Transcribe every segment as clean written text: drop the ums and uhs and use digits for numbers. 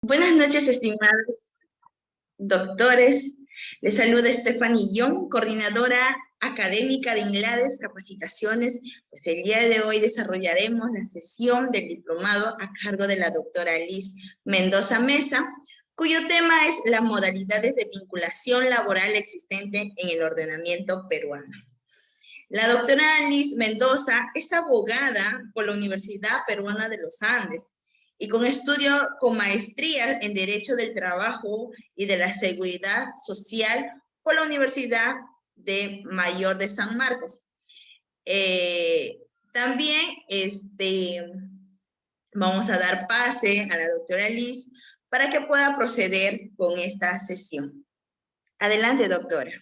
Buenas noches, estimados doctores. Les saluda Stephanie Young, coordinadora académica de INLADES Capacitaciones. Pues el día de hoy desarrollaremos la sesión del diplomado a cargo de la doctora Liz Mendoza Mesa, cuyo tema es las modalidades de vinculación laboral existente en el ordenamiento peruano. La doctora Liz Mendoza es abogada por la Universidad Peruana de los Andes y con estudio con maestría en Derecho del Trabajo y de la Seguridad Social por la Universidad de Mayor de San Marcos. También vamos a dar pase a la doctora Liz para que pueda proceder con esta sesión. Adelante, doctora.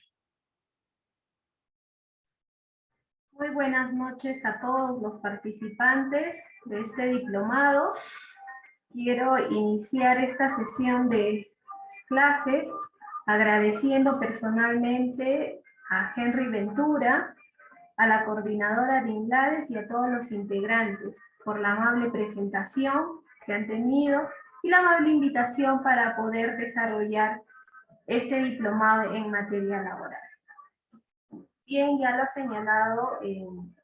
Muy buenas noches a todos los participantes de este diplomado. Quiero iniciar esta sesión de clases agradeciendo personalmente a Henry Ventura, a la coordinadora de INLADES y a todos los integrantes por la amable presentación que han tenido y la amable invitación para poder desarrollar este diplomado en materia laboral. Bien, ya lo ha señalado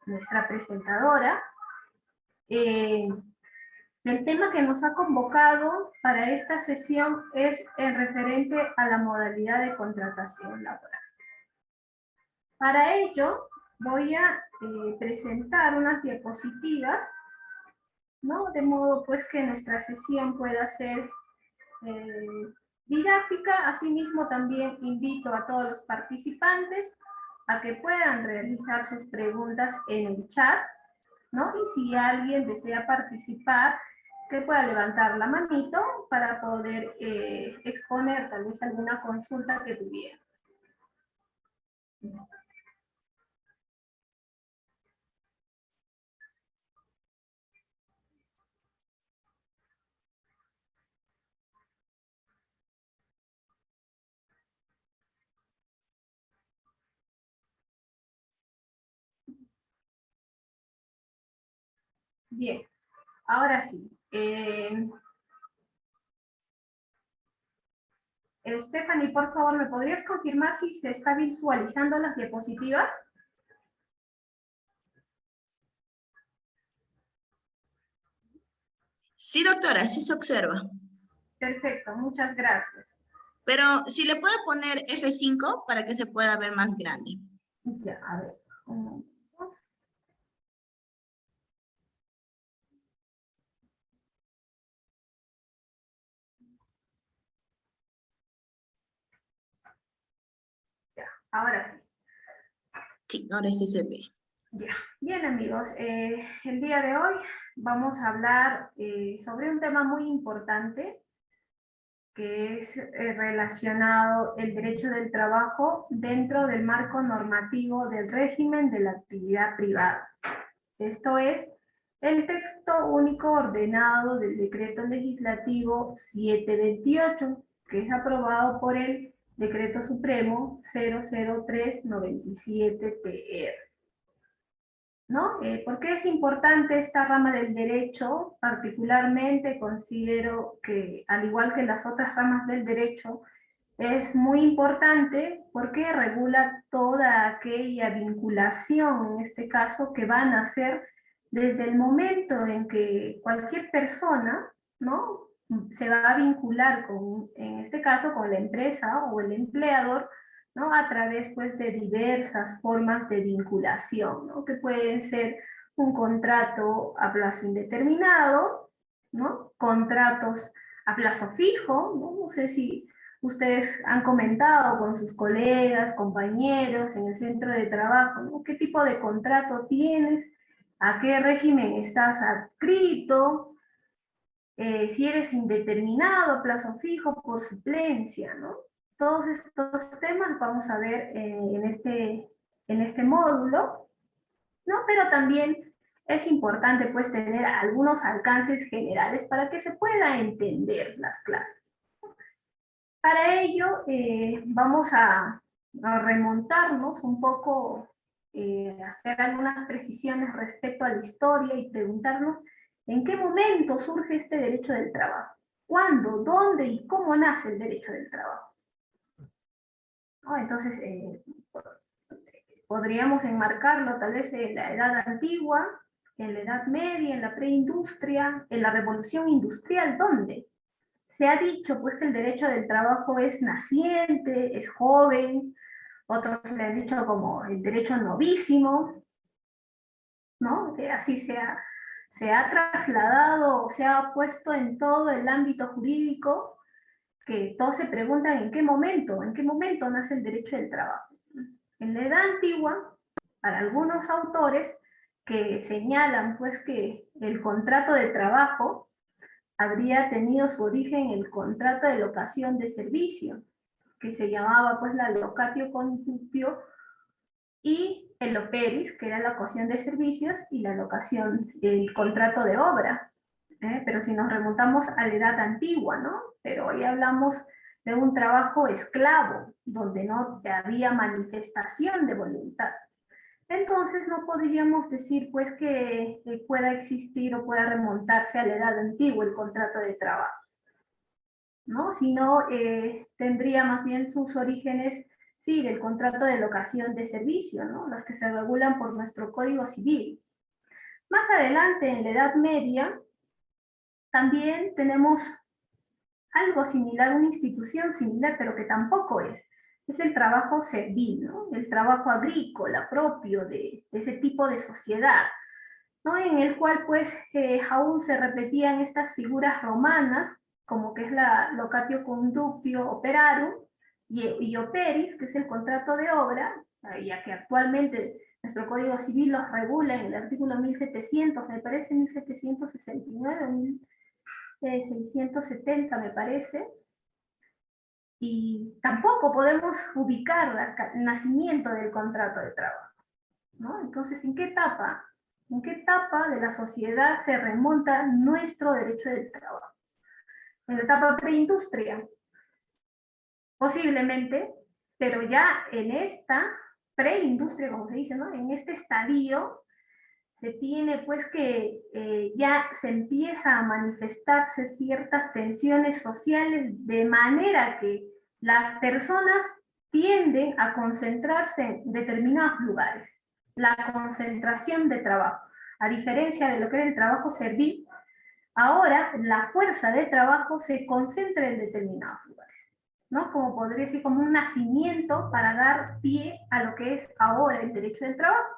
nuestra presentadora. El tema que nos ha convocado para esta sesión es el referente a la modalidad de contratación laboral. Para ello, voy a presentar unas diapositivas, ¿no? De modo pues que nuestra sesión pueda ser didáctica. Asimismo, también invito a todos los participantes a que puedan realizar sus preguntas en el chat, ¿no? Y si alguien desea participar, que pueda levantar la manito para poder exponer tal vez alguna consulta que tuviera. Bien, ahora sí. Stephanie, por favor, ¿me podrías confirmar si se está visualizando las diapositivas? Sí, doctora, sí se observa. Perfecto, muchas gracias. Pero si le puedo poner F5 para que se pueda ver más grande. Ya, a ver. Ya, ahora sí. Sí, ahora sí se ve. Ya. Bien, amigos, el día de hoy vamos a hablar sobre un tema muy importante que es relacionado el derecho del trabajo dentro del marco normativo del régimen de la actividad privada. Esto es el texto único ordenado del decreto legislativo 728, que es aprobado por el Decreto Supremo 00397-TR. ¿No? ¿Por qué es importante esta rama del derecho? Particularmente considero que, al igual que las otras ramas del derecho, es muy importante porque regula toda aquella vinculación, en este caso, que van a hacer desde el momento en que cualquier persona, ¿no?, se va a vincular con, en este caso, con la empresa o el empleador, ¿no?, a través pues de diversas formas de vinculación, ¿no?, que pueden ser un contrato a plazo indeterminado, ¿no?, contratos a plazo fijo, ¿no? No sé si ustedes han comentado con sus colegas, compañeros en el centro de trabajo, ¿no?, qué tipo de contrato tienes, a qué régimen estás adscrito, si eres indeterminado, a plazo fijo, por suplencia, ¿no? Todos estos temas vamos a ver en este módulo, ¿no? Pero también es importante pues tener algunos alcances generales para que se pueda entender las clases. Para ello vamos a remontarnos un poco, hacer algunas precisiones respecto a la historia y preguntarnos en qué momento surge este derecho del trabajo. cuándo, dónde y cómo nace el derecho del trabajo. ¿No? Entonces, podríamos enmarcarlo tal vez en la edad antigua, en la edad media, en la preindustria, en la revolución industrial, ¿dónde? Se ha dicho pues que el derecho del trabajo es naciente, es joven, otros le han dicho como el derecho novísimo, ¿no? Que así se ha trasladado, se ha puesto en todo el ámbito jurídico, que todos se preguntan en qué momento nace el derecho del trabajo. En la edad antigua, para algunos autores que señalan pues que el contrato de trabajo habría tenido su origen en el contrato de locación de servicio, que se llamaba pues la locatio conductio, y el operis, que era la locación de servicios, y la locación, el contrato de obra. Pero si nos remontamos a la edad antigua, ¿no? Pero hoy hablamos de un trabajo esclavo, donde no había manifestación de voluntad. Entonces no podríamos decir pues que pueda existir o pueda remontarse a la edad antigua el contrato de trabajo, ¿no? Sino tendría más bien sus orígenes, sí, del contrato de locación de servicio, ¿no? Los que se regulan por nuestro Código Civil. Más adelante, en la Edad Media, también tenemos algo similar, una institución similar, pero que tampoco es el trabajo servil, ¿no? El trabajo agrícola propio de ese tipo de sociedad, ¿no? En el cual pues aún se repetían estas figuras romanas, como que es la locatio conductio operarum, y operis, que es el contrato de obra, ya que actualmente nuestro Código Civil los regula en el artículo 1700, me parece 1769, 1670 me parece, y tampoco podemos ubicar el nacimiento del contrato de trabajo, ¿no? Entonces, ¿en qué etapa? ¿En qué etapa de la sociedad se remonta nuestro derecho del trabajo? En la etapa preindustria, posiblemente, pero ya en esta preindustria, como se dice, ¿no? En este estadio, se tiene pues que ya se empieza a manifestarse ciertas tensiones sociales, de manera que las personas tienden a concentrarse en determinados lugares. La concentración de trabajo, a diferencia de lo que era el trabajo servil, ahora la fuerza de trabajo se concentra en determinados lugares, ¿no? Como podría decir, como un nacimiento para dar pie a lo que es ahora el derecho del trabajo,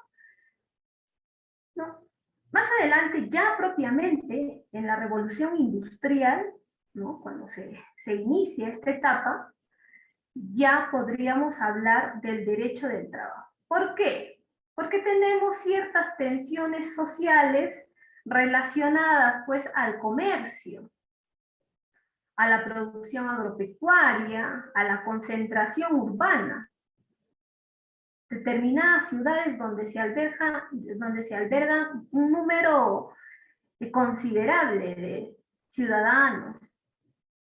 ¿no? Más adelante, ya propiamente en la revolución industrial, ¿no? Cuando se inicia esta etapa, ya podríamos hablar del derecho del trabajo. ¿Por qué? Porque tenemos ciertas tensiones sociales relacionadas pues al comercio, a la producción agropecuaria, a la concentración urbana. Determinadas ciudades donde se albergan un número considerable de ciudadanos,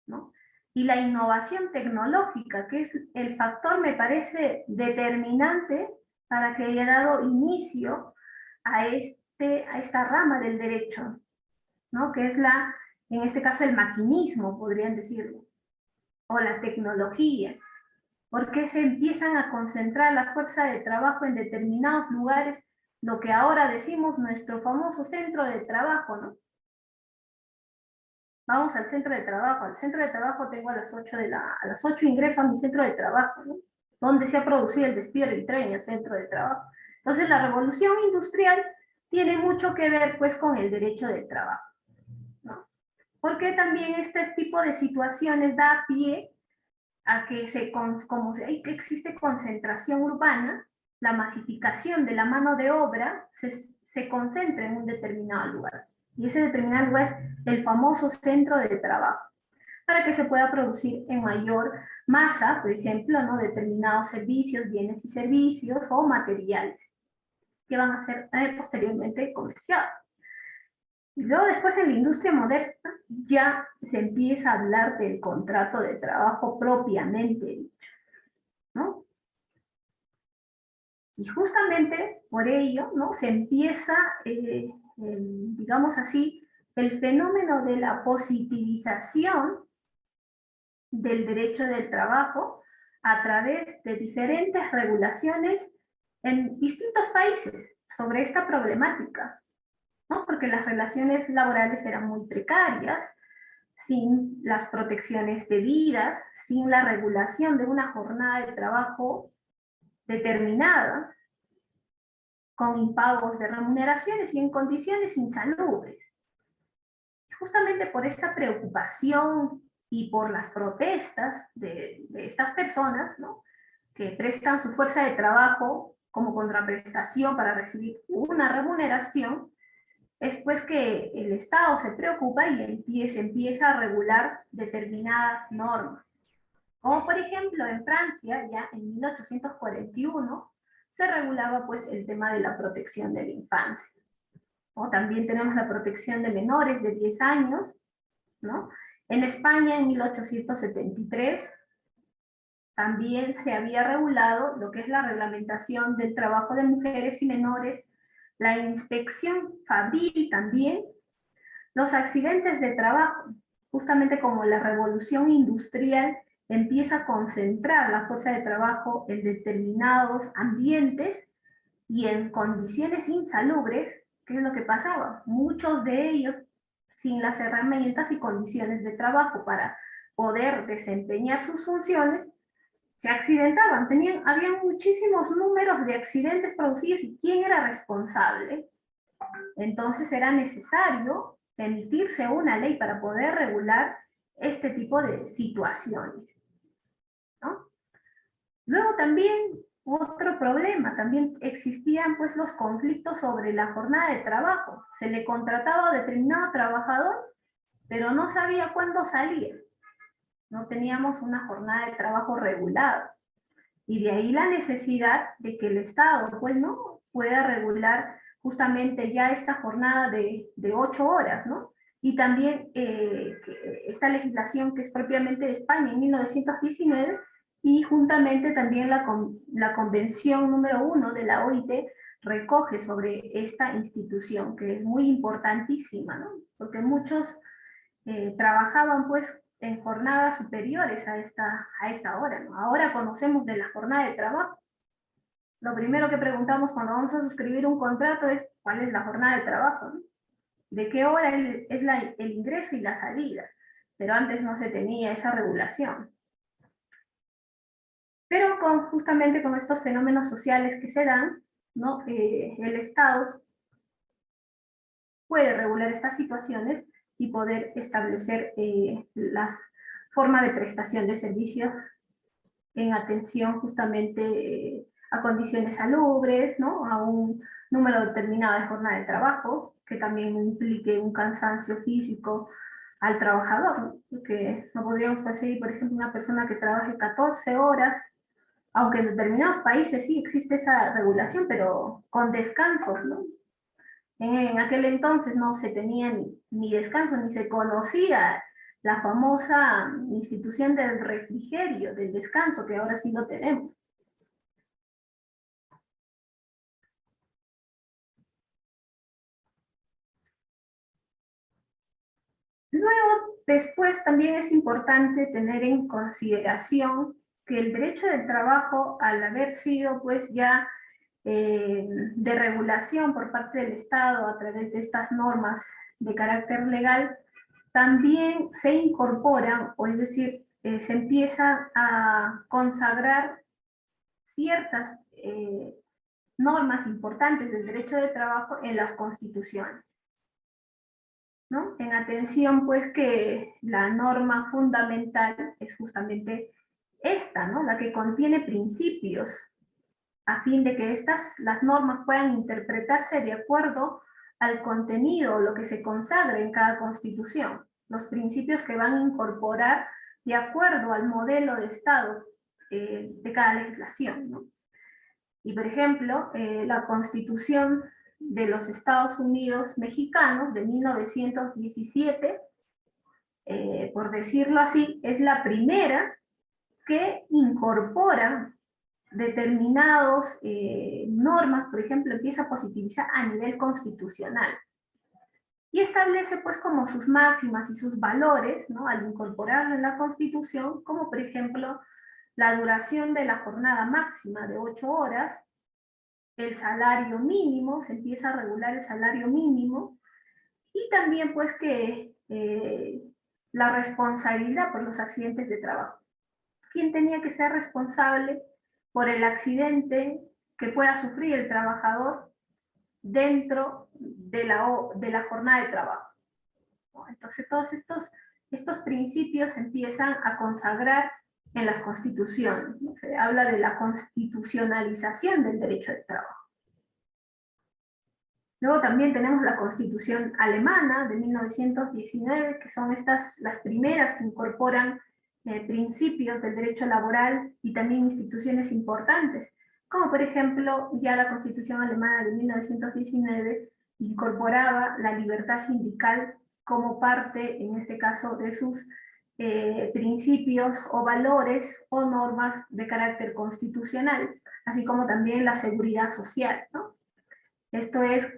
¿no? Y la innovación tecnológica, que es el factor, me parece, determinante para que haya dado inicio a esta rama del derecho, ¿no? Que es en este caso, el maquinismo, podrían decirlo, o la tecnología. Porque se empiezan a concentrar la fuerza de trabajo en determinados lugares, lo que ahora decimos nuestro famoso centro de trabajo, ¿no? Vamos al centro de trabajo. Al centro de trabajo tengo a las 8 a las 8 ingreso a mi centro de trabajo, ¿no? Donde se ha producido el despido del tren en el centro de trabajo. Entonces la revolución industrial tiene mucho que ver pues con el derecho del trabajo, ¿no? Porque también este tipo de situaciones da pie a que como existe concentración urbana, la masificación de la mano de obra se concentra en un determinado lugar. Y ese determinado lugar es el famoso centro de trabajo, para que se pueda producir en mayor masa, por ejemplo, ¿no? Determinados servicios, bienes y servicios o materiales que van a ser posteriormente comerciados. Y luego después en la industria moderna ya se empieza a hablar del contrato de trabajo propiamente dicho, ¿no? Y justamente por ello, ¿no? Se empieza, digamos así, el fenómeno de la positivización del derecho del trabajo a través de diferentes regulaciones en distintos países sobre esta problemática, ¿no? Porque las relaciones laborales eran muy precarias, sin las protecciones debidas, sin la regulación de una jornada de trabajo determinada, con impagos de remuneraciones y en condiciones insalubres. Justamente por esta preocupación y por las protestas de estas personas, ¿no?, que prestan su fuerza de trabajo como contraprestación para recibir una remuneración, es pues que el Estado se preocupa y empieza a regular determinadas normas. Como por ejemplo en Francia, ya en 1841, se regulaba pues el tema de la protección de la infancia. ¿No? También tenemos la protección de menores de 10 años, ¿no? En España en 1873 también se había regulado lo que es la reglamentación del trabajo de mujeres y menores, la inspección fabril también, los accidentes de trabajo, justamente como la revolución industrial empieza a concentrar la fuerza de trabajo en determinados ambientes y en condiciones insalubres. ¿Qué es lo que pasaba? Muchos de ellos, sin las herramientas y condiciones de trabajo para poder desempeñar sus funciones, se accidentaban. Había muchísimos números de accidentes producidos y ¿quién era responsable? Entonces era necesario emitirse una ley para poder regular este tipo de situaciones, ¿no? Luego también otro problema, también existían pues los conflictos sobre la jornada de trabajo. Se le contrataba a determinado trabajador, pero no sabía cuándo salía. No teníamos una jornada de trabajo regulada. Y de ahí la necesidad de que el Estado pues, ¿no?, pueda regular justamente ya esta jornada de 8 horas, ¿no? Y también esta legislación que es propiamente de España en 1919, y juntamente también la Convención número 1 de la OIT recoge sobre esta institución, que es muy importantísima, ¿no? Porque muchos trabajaban pues en jornadas superiores a esta hora, ¿no? Ahora conocemos de la jornada de trabajo. Lo primero que preguntamos cuando vamos a suscribir un contrato es cuál es la jornada de trabajo, ¿no? De qué hora es el ingreso y la salida. Pero antes no se tenía esa regulación. Pero justamente con estos fenómenos sociales que se dan, ¿no?, el Estado puede regular estas situaciones y poder establecer las formas de prestación de servicios en atención justamente a condiciones salubres, ¿no?, a un número determinado de jornada de trabajo, que también implique un cansancio físico al trabajador, ¿no? Porque no podríamos perseguir, por ejemplo, una persona que trabaje 14 horas, aunque en determinados países sí existe esa regulación, pero con descansos, ¿no? En aquel entonces no se tenía ni descanso, ni se conocía la famosa institución del refrigerio, del descanso, que ahora sí lo tenemos. Luego, después también es importante tener en consideración que el derecho del trabajo, al haber sido pues ya de regulación por parte del Estado a través de estas normas de carácter legal, también se incorporan, o es decir, se empiezan a consagrar ciertas normas importantes del derecho de trabajo en las constituciones, ¿no? En atención, pues, que la norma fundamental es justamente esta, ¿no?, la que contiene principios, a fin de que las normas puedan interpretarse de acuerdo al contenido, lo que se consagre en cada constitución, los principios que van a incorporar de acuerdo al modelo de Estado de cada legislación, ¿no? Y por ejemplo, la Constitución de los Estados Unidos mexicanos de 1917, por decirlo así, es la primera que incorpora determinados normas, por ejemplo, empieza a positivizar a nivel constitucional. y establece pues como sus máximas y sus valores, ¿no? Al incorporarlo en la Constitución, como por ejemplo la duración de la jornada máxima de 8 horas, el salario mínimo, se empieza a regular el salario mínimo, y también pues que la responsabilidad por los accidentes de trabajo. ¿Quién tenía que ser responsable por el accidente que pueda sufrir el trabajador dentro de la jornada de trabajo? Entonces todos estos principios se empiezan a consagrar en las constituciones, ¿no? Se habla de la constitucionalización del derecho de trabajo. Luego también tenemos la Constitución alemana de 1919, que son las primeras que incorporan principios del derecho laboral y también instituciones importantes, como por ejemplo ya la Constitución alemana de 1919 incorporaba la libertad sindical como parte, en este caso, de sus principios o valores o normas de carácter constitucional, así como también la seguridad social, ¿no? Esto es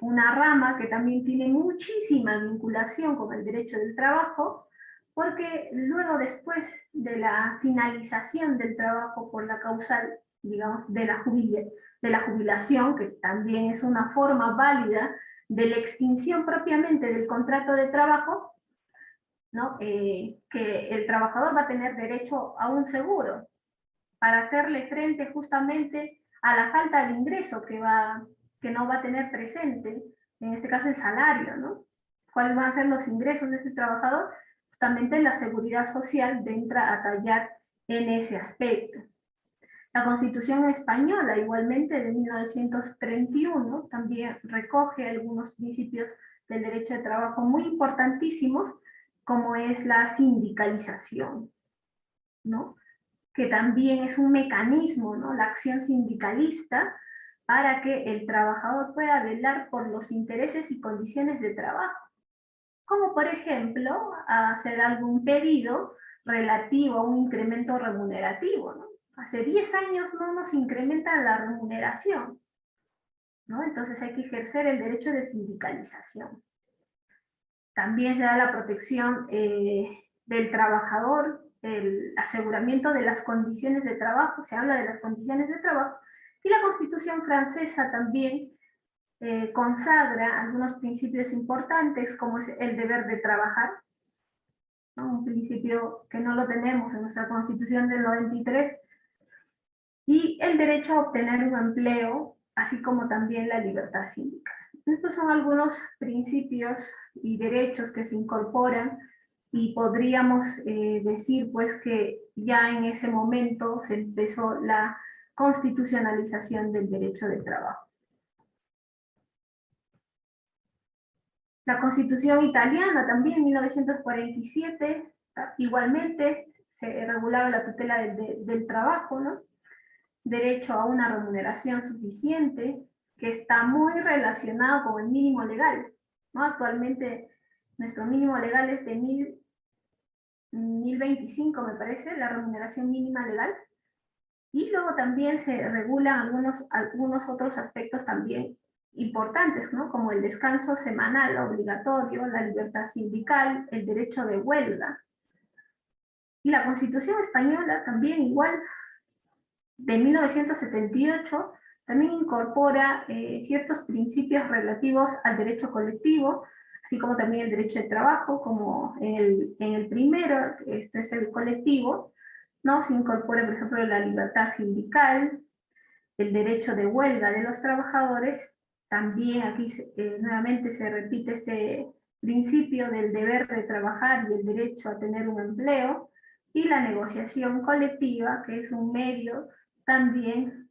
una rama que también tiene muchísima vinculación con el derecho del trabajo, porque luego después de la finalización del trabajo por la causal, digamos, de la jubilación, que también es una forma válida de la extinción propiamente del contrato de trabajo, ¿no? Que el trabajador va a tener derecho a un seguro para hacerle frente justamente a la falta de ingreso que no va a tener presente, en este caso el salario, ¿no? ¿Cuáles van a ser los ingresos de ese trabajador? Justamente la seguridad social entra a tallar en ese aspecto. La Constitución española, igualmente de 1931, también recoge algunos principios del derecho de trabajo muy importantísimos, como es la sindicalización, ¿no? Que también es un mecanismo, ¿no? La acción sindicalista, para que el trabajador pueda velar por los intereses y condiciones de trabajo. Como por ejemplo, hacer algún pedido relativo a un incremento remunerativo, ¿no? Hace 10 años no nos incrementan la remuneración, ¿no? Entonces hay que ejercer el derecho de sindicalización. También se da la protección del trabajador, el aseguramiento de las condiciones de trabajo, se habla de las condiciones de trabajo, y la Constitución francesa también consagra algunos principios importantes, como es el deber de trabajar, ¿no? Un principio que no lo tenemos en nuestra Constitución del 93, y el derecho a obtener un empleo, así como también la libertad sindical. Estos son algunos principios y derechos que se incorporan, y podríamos decir pues que ya en ese momento se empezó la constitucionalización del derecho de trabajo. La Constitución italiana también, 1947, igualmente se regulaba la tutela del trabajo, ¿no? Derecho a una remuneración suficiente, que está muy relacionado con el mínimo legal, ¿no? Actualmente nuestro mínimo legal es de 1025, me parece, la remuneración mínima legal, y luego también se regulan algunos otros aspectos también importantes, ¿no? Como el descanso semanal obligatorio, la libertad sindical, el derecho de huelga. Y la Constitución española también igual, de 1978, también incorpora ciertos principios relativos al derecho colectivo, así como también el derecho de trabajo, como en el primero, este es el colectivo, ¿no? Se incorpora, por ejemplo, la libertad sindical, el derecho de huelga de los trabajadores. También aquí nuevamente se repite este principio del deber de trabajar y el derecho a tener un empleo, y la negociación colectiva, que es un medio también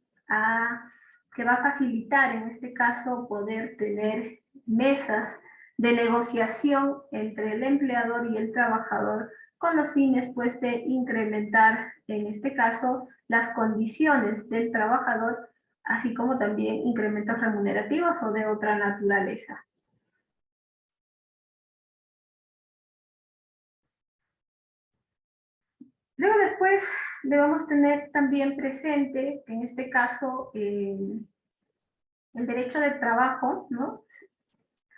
que va a facilitar en este caso poder tener mesas de negociación entre el empleador y el trabajador, con los fines pues de incrementar en este caso las condiciones del trabajador, así como también incrementos remunerativos o de otra naturaleza. Luego después debemos tener también presente que en este caso el derecho del trabajo, ¿no?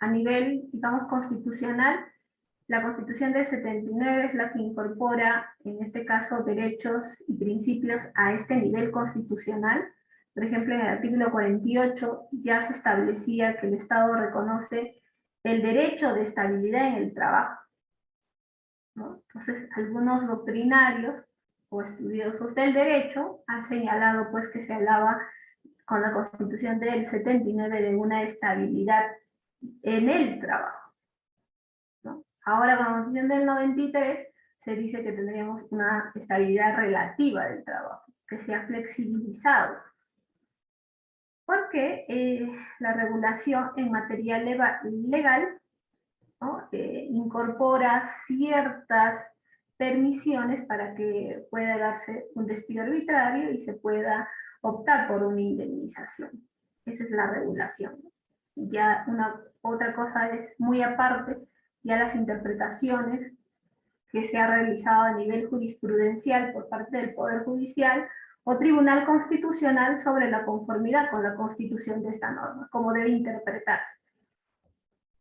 a nivel, digamos, constitucional, la Constitución del 79 es la que incorpora, en este caso, derechos y principios a este nivel constitucional. Por ejemplo, en el artículo 48 ya se establecía que el Estado reconoce el derecho de estabilidad en el trabajo, ¿no? Entonces, algunos doctrinarios o estudiosos del derecho han señalado pues, que se hablaba con la Constitución del 79 de una estabilidad en el trabajo, ¿no? Ahora con la Constitución del 93 se dice que tendríamos una estabilidad relativa del trabajo, que se ha flexibilizado, porque la regulación en materia legal, ¿no? Incorpora ciertas permisiones para que pueda darse un despido arbitrario y se pueda optar por una indemnización. Esa es la regulación. Ya otra cosa es muy aparte, ya las interpretaciones que se ha realizado a nivel jurisprudencial por parte del Poder Judicial o Tribunal Constitucional sobre la conformidad con la Constitución de esta norma, cómo debe interpretarse.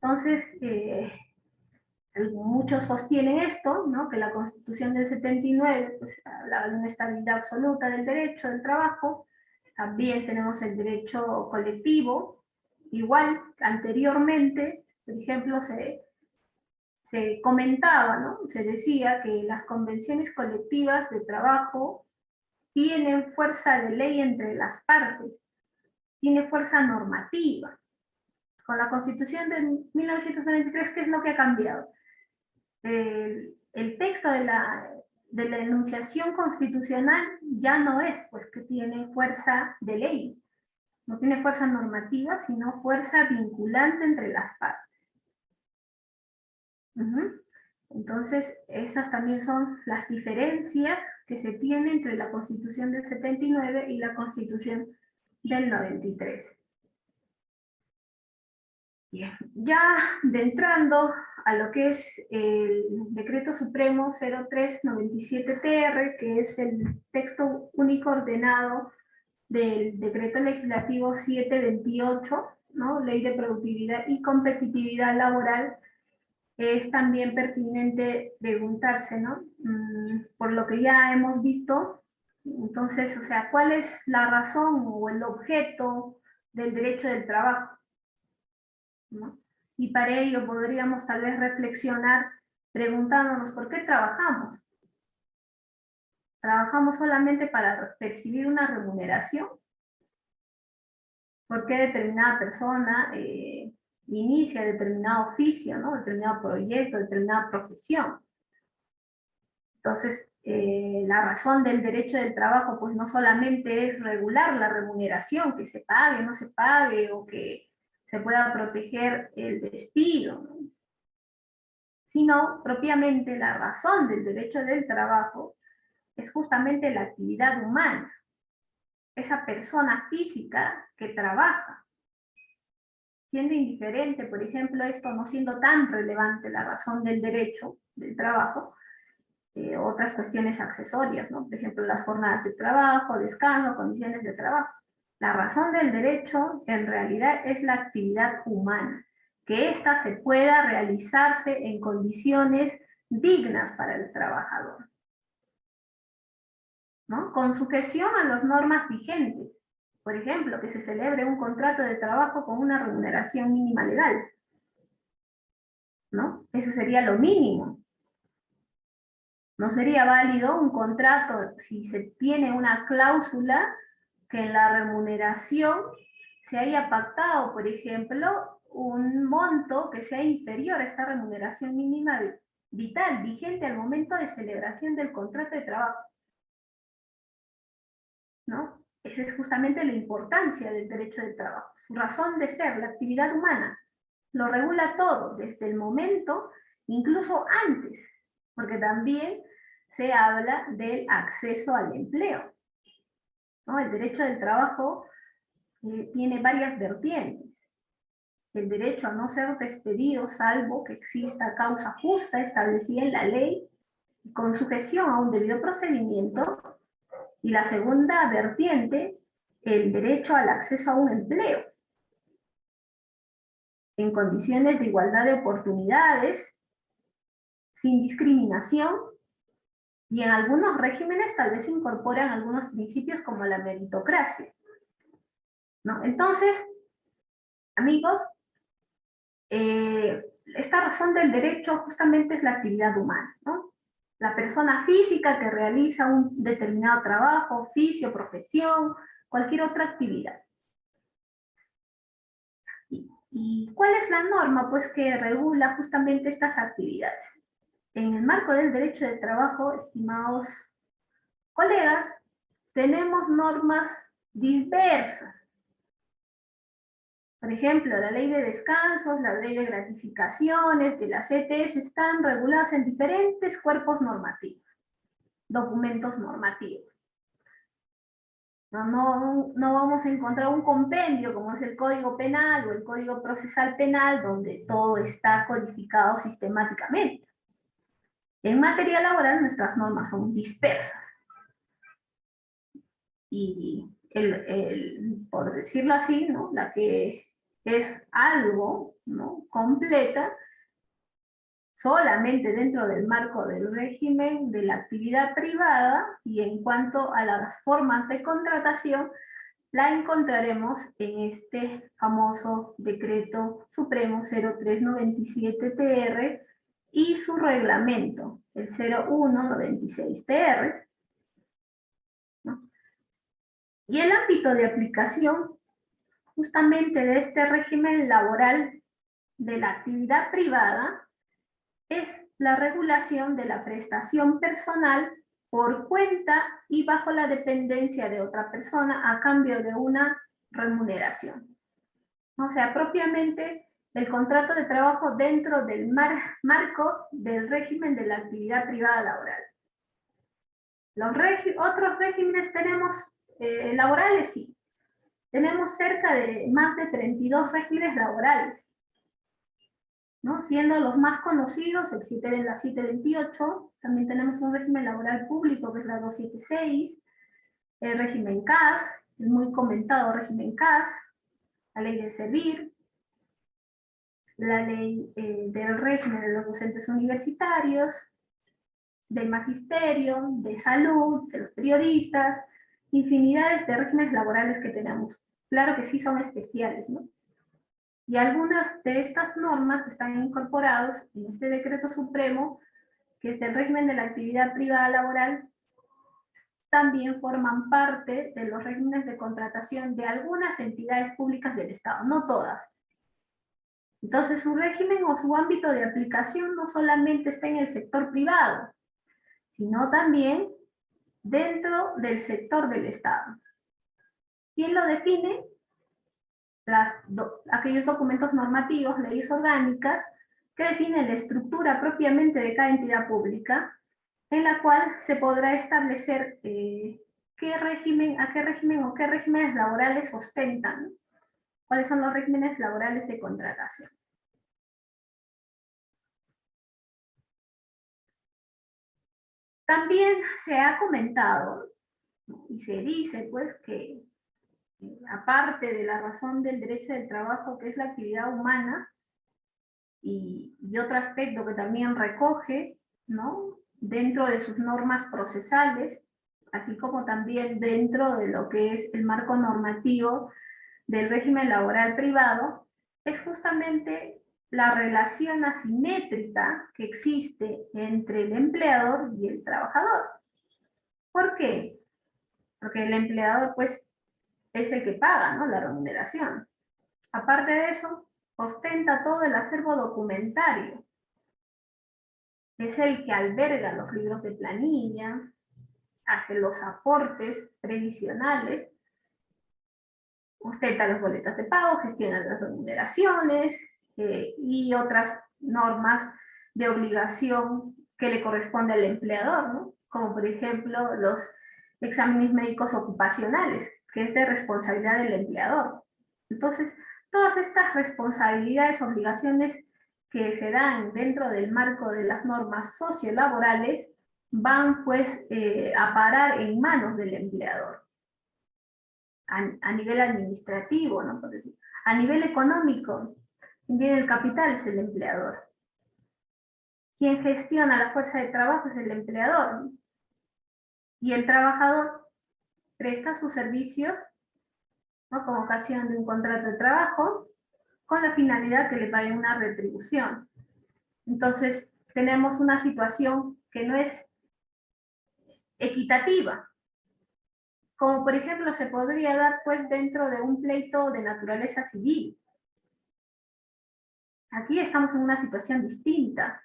Entonces, muchos sostienen esto, ¿no? Que la Constitución del 79 pues, hablaba de una estabilidad absoluta del derecho del trabajo. También tenemos el derecho colectivo. Igual, anteriormente, por ejemplo, se comentaba, ¿no? Se decía que las convenciones colectivas de trabajo tienen fuerza de ley entre las partes, tiene fuerza normativa. Con la Constitución de 1993, ¿qué es lo que ha cambiado? El texto de la enunciación constitucional ya no es, pues, que tiene fuerza de ley, no tiene fuerza normativa, sino fuerza vinculante entre las partes. Entonces, esas también son las diferencias que se tienen entre la Constitución del 79 y la Constitución del 93. Bien, ya entrando a lo que es el Decreto Supremo 0397-TR, que es el texto único ordenado del Decreto Legislativo 728, ¿no? Ley de Productividad y Competitividad Laboral, es también pertinente preguntarse, ¿no? Por lo que ya hemos visto, entonces, o sea, ¿cuál es la razón o el objeto del derecho del trabajo? ¿No? Y para ello podríamos tal vez reflexionar preguntándonos ¿por qué trabajamos? ¿Trabajamos solamente para percibir una remuneración? ¿Por qué determinada persona inicia determinado oficio, ¿no? Determinado proyecto, determinada profesión? Entonces, la razón del derecho del trabajo pues no solamente es regular la remuneración, que se pague, no se pague, o que se pueda proteger el despido, ¿no? Sino propiamente la razón del derecho del trabajo es justamente la actividad humana, esa persona física que trabaja. Siendo indiferente, por ejemplo, esto no siendo tan relevante la razón del derecho del trabajo, otras cuestiones accesorias, ¿no? Por ejemplo, las jornadas de trabajo, descanso, condiciones de trabajo. La razón del derecho en realidad es la actividad humana, que ésta se pueda realizarse en condiciones dignas para el trabajador, ¿no? Con sujeción a las normas vigentes. Por ejemplo, que se celebre un contrato de trabajo con una remuneración mínima legal, ¿no? Eso sería lo mínimo. No sería válido un contrato si se tiene una cláusula que en la remuneración se haya pactado, por ejemplo, un monto que sea inferior a esta remuneración mínima vital, vigente al momento de celebración del contrato de trabajo, ¿no? Esa es justamente la importancia del derecho del trabajo, su razón de ser, la actividad humana. Lo regula todo, desde el momento, incluso antes, porque también se habla del acceso al empleo, ¿no? El derecho del trabajo tiene varias vertientes. El derecho a no ser despedido salvo que exista causa justa establecida en la ley con sujeción a un debido procedimiento. Y la segunda vertiente, el derecho al acceso a un empleo. en condiciones de igualdad de oportunidades, sin discriminación, y en algunos regímenes tal vez se incorporan algunos principios como la meritocracia, ¿no? Entonces, amigos, esta razón del derecho justamente es la actividad humana, ¿no? La persona física que realiza un determinado trabajo, oficio, profesión, cualquier otra actividad. ¿Y cuál es la norma, pues, que regula justamente estas actividades? En el marco del derecho de trabajo, estimados colegas, tenemos normas diversas. Por ejemplo, la ley de descansos, la ley de gratificaciones, de las ETS están reguladas en diferentes cuerpos normativos, documentos normativos. No vamos a encontrar un compendio como es el Código Penal o el Código Procesal Penal donde todo está codificado sistemáticamente. En materia laboral nuestras normas son dispersas. Y por decirlo así, ¿no? La que es algo, ¿no?, completa, solamente dentro del marco del régimen de la actividad privada, y en cuanto a las formas de contratación, la encontraremos en este famoso Decreto Supremo 0397-TR y su reglamento, el 0196-TR, ¿no? Y el ámbito de aplicación justamente de este régimen laboral de la actividad privada es la regulación de la prestación personal por cuenta y bajo la dependencia de otra persona a cambio de una remuneración. O sea, propiamente el contrato de trabajo dentro del marco del régimen de la actividad privada laboral. Otros regímenes tenemos laborales, sí. Tenemos cerca de más de 32 regímenes laborales, ¿no? Siendo los más conocidos la 728, también tenemos un régimen laboral público que es la 276, el régimen CAS, el muy comentado régimen CAS, la ley de servir, la ley del régimen de los docentes universitarios, del magisterio, de salud, de los periodistas, infinidades de regímenes laborales que tenemos. Claro que sí son especiales, ¿no? Y algunas de estas normas que están incorporadas en este decreto supremo, que es el régimen de la actividad privada laboral, también forman parte de los regímenes de contratación de algunas entidades públicas del Estado, no todas. Entonces su régimen o su ámbito de aplicación no solamente está en el sector privado, sino también dentro del sector del Estado. ¿Quién lo define? Aquellos documentos normativos, leyes orgánicas, que definen la estructura propiamente de cada entidad pública, en la cual se podrá establecer a qué régimen o qué regímenes laborales ostentan, cuáles son los regímenes laborales de contratación. También se ha comentado, y se dice pues que aparte de la razón del derecho del trabajo, que es la actividad humana, y otro aspecto que también recoge, ¿no?, dentro de sus normas procesales, así como también dentro de lo que es el marco normativo del régimen laboral privado, es justamente la relación asimétrica que existe entre el empleador y el trabajador. ¿Por qué? Porque el empleador, pues, es el que paga, ¿no?, la remuneración. Aparte de eso, ostenta todo el acervo documentario. Es el que alberga los libros de planilla, hace los aportes previsionales, ostenta las boletas de pago, gestiona las remuneraciones y otras normas de obligación que le corresponde al empleador, ¿no?, como por ejemplo los exámenes médicos ocupacionales, que es de responsabilidad del empleador. Entonces, todas estas responsabilidades, obligaciones que se dan dentro del marco de las normas sociolaborales van pues a parar en manos del empleador. A nivel administrativo, ¿no? A nivel económico, Quien tiene el capital es el empleador. Quien gestiona la fuerza de trabajo es el empleador. Y el trabajador presta sus servicios, ¿no?, con ocasión de un contrato de trabajo, con la finalidad que le paguen una retribución. Entonces, tenemos una situación que no es equitativa, como por ejemplo se podría dar pues dentro de un pleito de naturaleza civil. Aquí estamos en una situación distinta,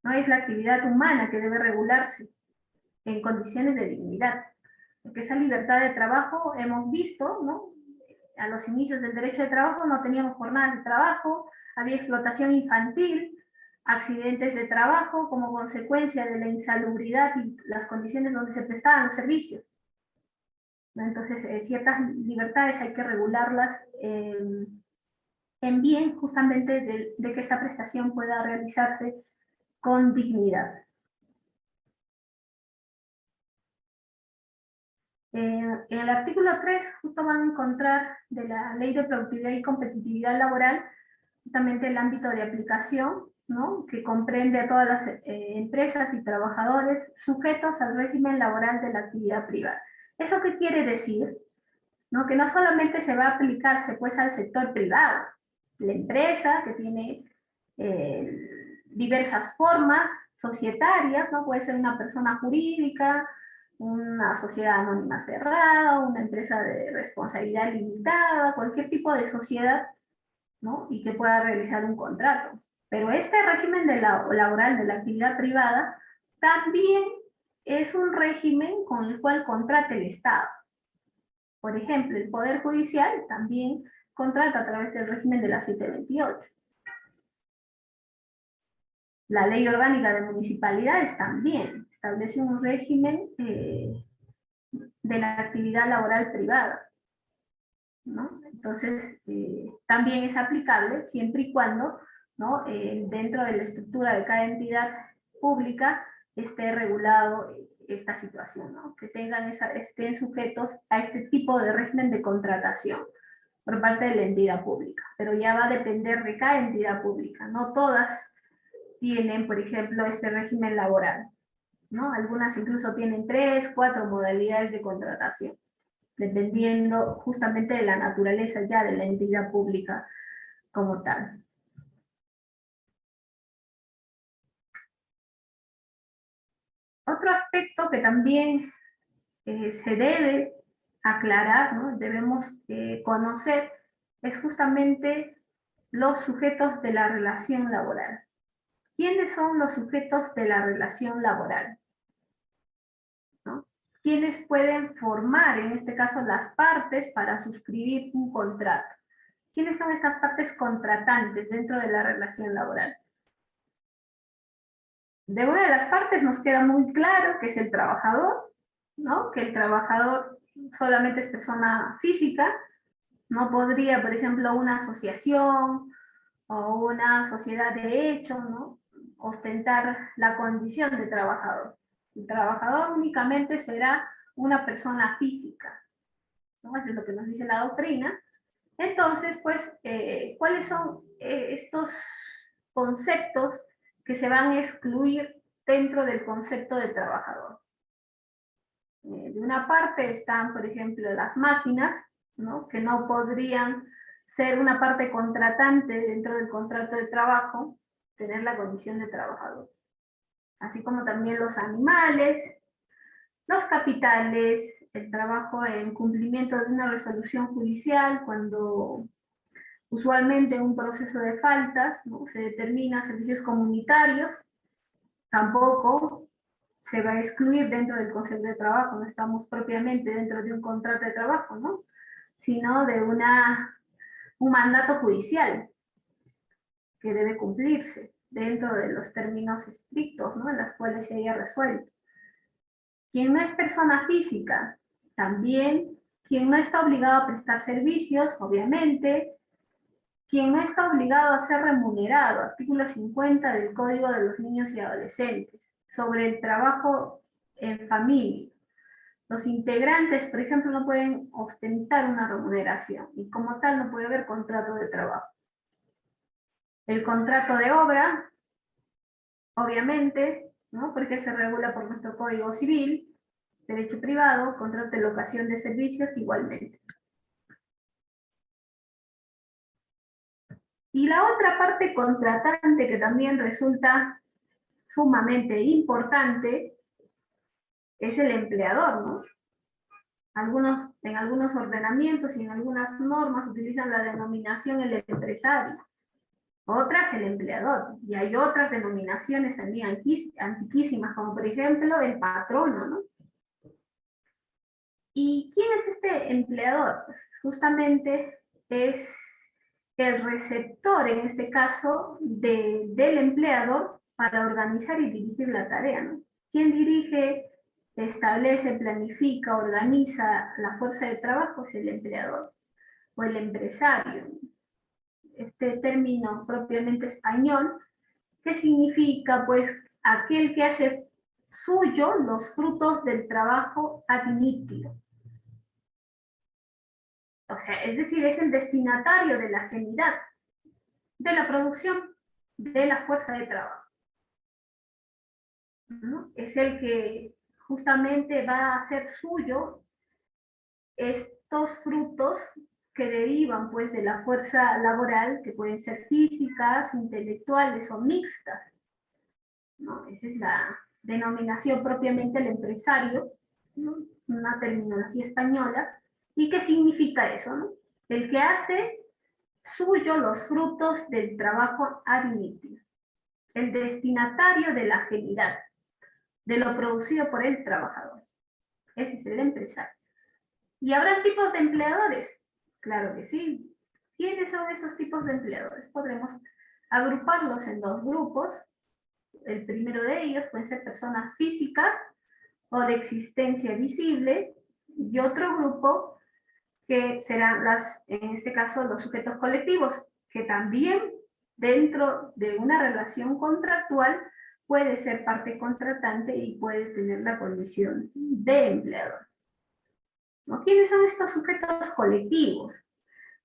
no es la actividad humana que debe regularse en condiciones de dignidad, porque esa libertad de trabajo hemos visto, ¿no? A los inicios del derecho de trabajo no teníamos jornadas de trabajo, había explotación infantil, accidentes de trabajo como consecuencia de la insalubridad y las condiciones donde se prestaban los servicios. Entonces, ciertas libertades hay que regularlas en bien justamente de que esta prestación pueda realizarse con dignidad. En el artículo 3 justo van a encontrar de la Ley de Productividad y Competitividad Laboral justamente el ámbito de aplicación, ¿no?, que comprende a todas las empresas y trabajadores sujetos al régimen laboral de la actividad privada. ¿Eso qué quiere decir? ¿No? Que no solamente se va a aplicarse pues al sector privado, la empresa que tiene diversas formas societarias, ¿no? Puede ser una persona jurídica, una sociedad anónima cerrada, una empresa de responsabilidad limitada, cualquier tipo de sociedad, ¿no?, y que pueda realizar un contrato. Pero este régimen laboral de la actividad privada también es un régimen con el cual contrata el Estado. Por ejemplo, el Poder Judicial también contrata a través del régimen de la 728. La Ley Orgánica de Municipalidades también establece un régimen de la actividad laboral privada, ¿no? Entonces, también es aplicable siempre y cuando, ¿no?, dentro de la estructura de cada entidad pública esté regulado esta situación, ¿no?, que estén sujetos a este tipo de régimen de contratación por parte de la entidad pública. Pero ya va a depender de cada entidad pública, no todas tienen, por ejemplo, este régimen laboral, ¿no? Algunas incluso tienen 3, 4 modalidades de contratación, dependiendo justamente de la naturaleza ya de la entidad pública como tal. Otro aspecto que también se debe aclarar, ¿no?, debemos conocer, es justamente los sujetos de la relación laboral. ¿Quiénes son los sujetos de la relación laboral? ¿No? ¿Quiénes pueden formar, en este caso, las partes para suscribir un contrato? ¿Quiénes son estas partes contratantes dentro de la relación laboral? De una de las partes nos queda muy claro que es el trabajador, ¿no?, que el trabajador solamente es persona física, no podría, por ejemplo, una asociación o una sociedad de hecho, ¿no?, ostentar la condición de trabajador. El trabajador únicamente será una persona física, ¿no? Eso es lo que nos dice la doctrina. Entonces, pues, ¿cuáles son estos conceptos que se van a excluir dentro del concepto de trabajador? De una parte están, por ejemplo, las máquinas, ¿no?, que no podrían ser una parte contratante dentro del contrato de trabajo, tener la condición de trabajador. Así como también los animales, los capitales, el trabajo en cumplimiento de una resolución judicial, cuando usualmente en un proceso de faltas, ¿no?, se determina servicios comunitarios, tampoco se va a excluir dentro del concepto de trabajo, no estamos propiamente dentro de un contrato de trabajo, ¿no?, sino de un mandato judicial que debe cumplirse dentro de los términos estrictos, ¿no?, en los cuales se haya resuelto. Quien no es persona física, también quien no está obligado a prestar servicios, obviamente, quien no está obligado a ser remunerado, artículo 50 del Código de los Niños y Adolescentes, sobre el trabajo en familia. Los integrantes, por ejemplo, no pueden ostentar una remuneración y como tal no puede haber contrato de trabajo. El contrato de obra, obviamente, ¿no? Porque se regula por nuestro Código Civil, derecho privado, contrato de locación de servicios igualmente. Y la otra parte contratante que también resulta sumamente importante es el empleador, ¿no? En algunos ordenamientos y en algunas normas utilizan la denominación el empresario, otras el empleador, y hay otras denominaciones también antiquísimas, como por ejemplo el patrono, ¿no? ¿Y quién es este empleador? Pues justamente es el receptor, en este caso, del empleador para organizar y dirigir la tarea, ¿no? ¿Quién dirige, establece, planifica, organiza la fuerza de trabajo? Es el empleador o el empresario. Este término propiamente español, ¿qué significa? Pues aquel que hace suyo los frutos del trabajo ad initio. O sea, es decir, es el destinatario de la ajenidad, de la producción, de la fuerza de trabajo, ¿no? Es el que justamente va a hacer suyo estos frutos que derivan pues de la fuerza laboral, que pueden ser físicas, intelectuales o mixtas, ¿no? Esa es la denominación propiamente del empresario, ¿no? Una terminología española. ¿Y qué significa eso, no? El que hace suyo los frutos del trabajo ad initio, el destinatario de la ajenidad, de lo producido por el trabajador. Ese es el empresario. ¿Y habrá tipos de empleadores? Claro que sí. ¿Quiénes son esos tipos de empleadores? Podremos agruparlos en dos grupos. El primero de ellos puede ser personas físicas o de existencia visible, y otro grupo que serán en este caso, los sujetos colectivos, que también dentro de una relación contractual puede ser parte contratante y puede tener la condición de empleador, ¿no? ¿Quiénes son estos sujetos colectivos?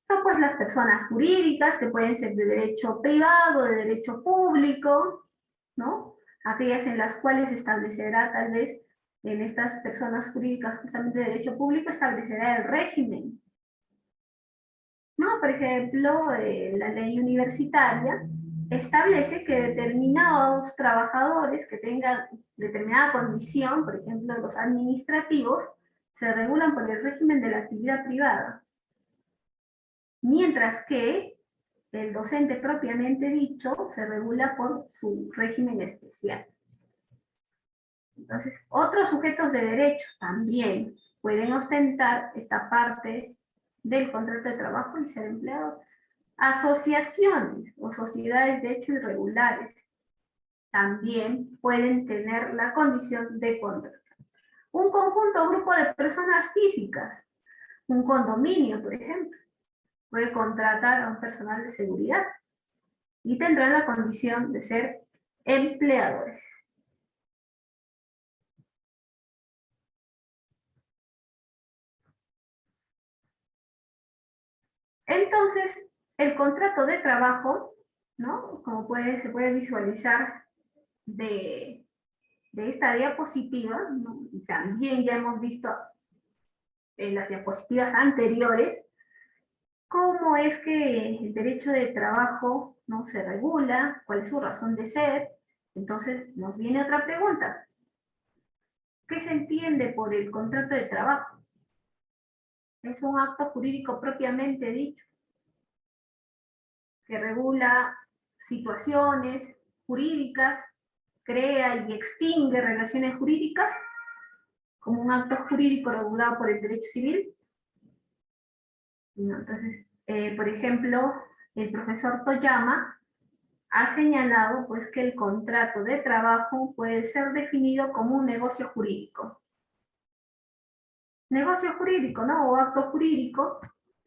Son pues las personas jurídicas, que pueden ser de derecho privado, de derecho público, ¿no? Aquellas en las cuales establecerá tal vez en estas personas jurídicas justamente de derecho público, establecerá el régimen, ¿no? Por ejemplo, la ley universitaria establece que determinados trabajadores que tengan determinada condición, por ejemplo los administrativos, se regulan por el régimen de la actividad privada, mientras que el docente propiamente dicho se regula por su régimen especial. Entonces, otros sujetos de derecho también pueden ostentar esta parte del contrato de trabajo y ser empleados. Asociaciones o sociedades de hecho irregulares también pueden tener la condición de contrato. Un conjunto o grupo de personas físicas, un condominio, por ejemplo, puede contratar a un personal de seguridad y tendrán la condición de ser empleadores. Entonces, el contrato de trabajo, ¿no? Como se puede visualizar de esta diapositiva, ¿no? Y también ya hemos visto en las diapositivas anteriores, cómo es que el derecho de trabajo no se regula, cuál es su razón de ser. Entonces nos viene otra pregunta. ¿Qué se entiende por el contrato de trabajo? Es un acto jurídico propiamente dicho, que regula situaciones jurídicas, crea y extingue relaciones jurídicas, como un acto jurídico regulado por el derecho civil. Entonces, por ejemplo, el profesor Toyama ha señalado pues, que el contrato de trabajo puede ser definido como un negocio jurídico. Negocio jurídico, ¿no? O acto jurídico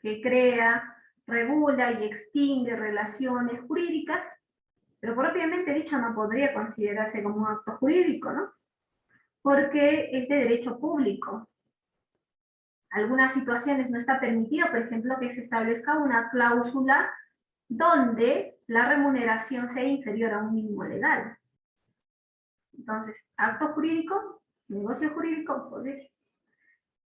que crea, regula y extingue relaciones jurídicas, pero propiamente dicho no podría considerarse como un acto jurídico, ¿no? Porque es de derecho público. Algunas situaciones no está permitido, por ejemplo, que se establezca una cláusula donde la remuneración sea inferior a un mínimo legal. Entonces, acto jurídico, negocio jurídico, pues,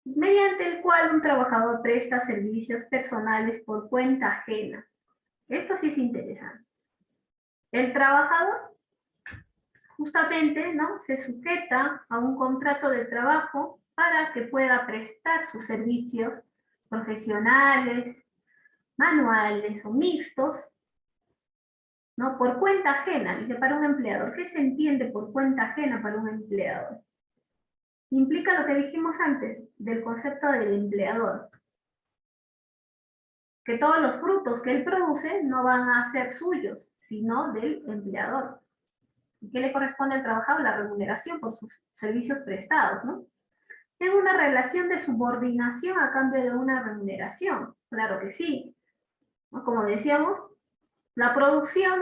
mediante el cual un trabajador presta servicios personales por cuenta ajena. Esto sí es interesante. El trabajador justamente, ¿no?, se sujeta a un contrato de trabajo para que pueda prestar sus servicios profesionales, manuales o mixtos, ¿no?, por cuenta ajena. Dice, para un empleador. ¿Qué se entiende por cuenta ajena para un empleador? Implica lo que dijimos antes del concepto del empleador. Que todos los frutos que él produce no van a ser suyos, sino del empleador. ¿Y qué le corresponde al trabajador? La remuneración por sus servicios prestados, ¿no? ¿Es una relación de subordinación a cambio de una remuneración? Claro que sí, ¿no? Como decíamos, la producción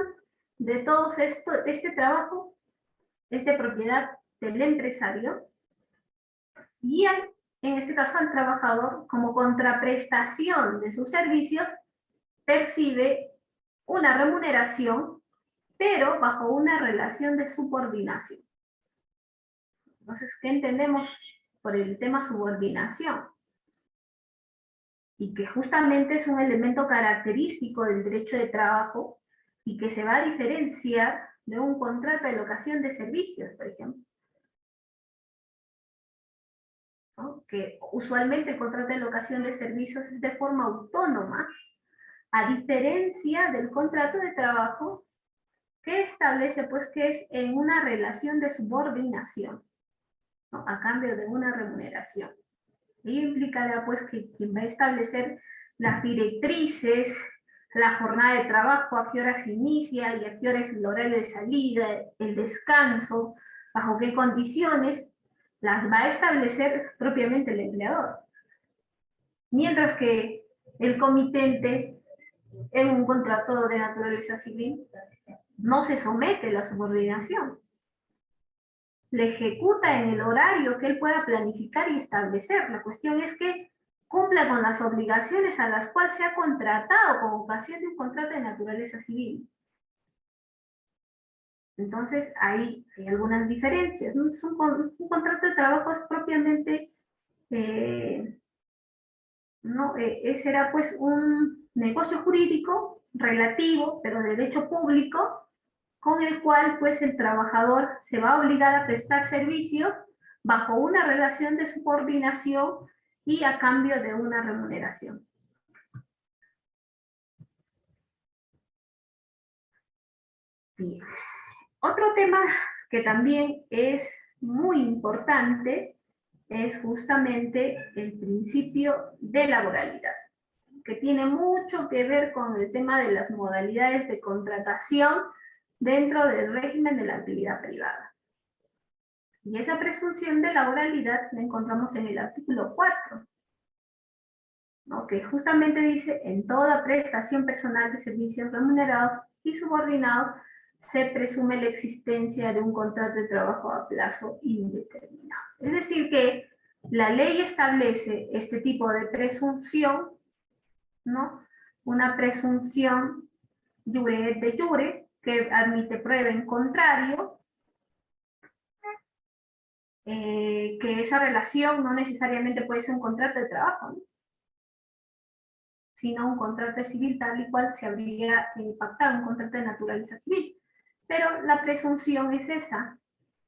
de todo este trabajo es de propiedad del empresario y en este caso al trabajador, como contraprestación de sus servicios, percibe una remuneración, pero bajo una relación de subordinación. Entonces, ¿qué entendemos por el tema subordinación? Y que justamente es un elemento característico del derecho de trabajo y que se va a diferenciar de un contrato de locación de servicios, por ejemplo. ¿No? Que usualmente el contrato de locación de servicios es de forma autónoma, a diferencia del contrato de trabajo que establece pues que es en una relación de subordinación, ¿no?, a cambio de una remuneración. Ello implicará pues que quien va a establecer las directrices, la jornada de trabajo, a qué horas inicia y a qué hora es el horario de salida, el descanso, bajo qué condiciones, las va a establecer propiamente el empleador. Mientras que el comitente, en un contrato de naturaleza civil, no se somete a la subordinación. Le ejecuta en el horario que él pueda planificar y establecer. La cuestión es que cumpla con las obligaciones a las cuales se ha contratado con ocasión de un contrato de naturaleza civil. Entonces, hay algunas diferencias. Un contrato de trabajo es propiamente, será pues un negocio jurídico relativo, pero de derecho público, con el cual pues el trabajador se va a obligar a prestar servicios bajo una relación de subordinación y a cambio de una remuneración. Bien. Otro tema que también es muy importante es justamente el principio de laboralidad, que tiene mucho que ver con el tema de las modalidades de contratación dentro del régimen de la actividad privada. Y esa presunción de laboralidad la encontramos en el artículo 4, ¿no?, que justamente dice, en toda prestación personal de servicios remunerados y subordinados, se presume la existencia de un contrato de trabajo a plazo indeterminado. Es decir, que la ley establece este tipo de presunción, ¿no?, una presunción jure et de jure, que admite prueba en contrario, que esa relación no necesariamente puede ser un contrato de trabajo, ¿no?, sino un contrato civil tal y cual se habría pactado, un contrato de naturaleza civil. Pero la presunción es esa,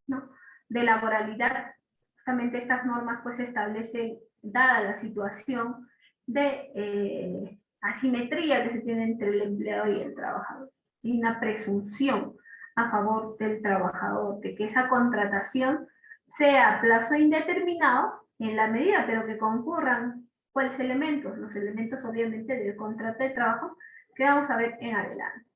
¿no?, de laboralidad. Justamente estas normas pues establecen, dada la situación de asimetría que se tiene entre el empleador y el trabajador, y una presunción a favor del trabajador de que esa contratación sea a plazo indeterminado en la medida, pero que concurran ¿cuáles elementos? Los elementos obviamente del contrato de trabajo que vamos a ver en adelante.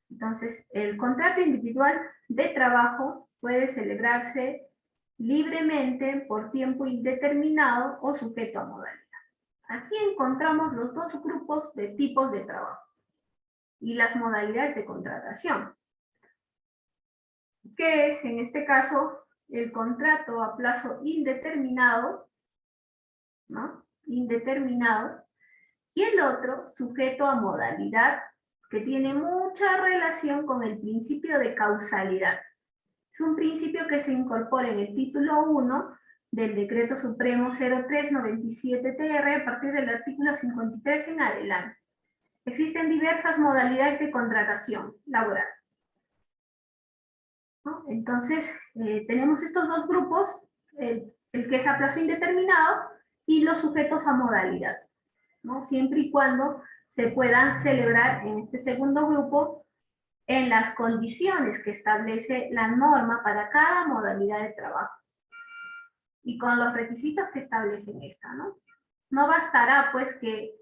Entonces, el contrato individual de trabajo puede celebrarse libremente por tiempo indeterminado o sujeto a modalidad. Aquí encontramos los dos grupos de tipos de trabajo y las modalidades de contratación, que es en este caso el contrato a plazo indeterminado, ¿no?, indeterminado, Y el otro, sujeto a modalidad, que tiene mucha relación con el principio de causalidad. Es un principio que se incorpora en el título 1 del Decreto Supremo 0397-TR a partir del artículo 53 en adelante. Existen diversas modalidades de contratación laboral, ¿no? Entonces, tenemos estos dos grupos, el que es a plazo indeterminado y los sujetos a modalidad, ¿no? Siempre y cuando se puedan celebrar en este segundo grupo en las condiciones que establece la norma para cada modalidad de trabajo y con los requisitos que establecen esta, ¿no? No bastará, pues, que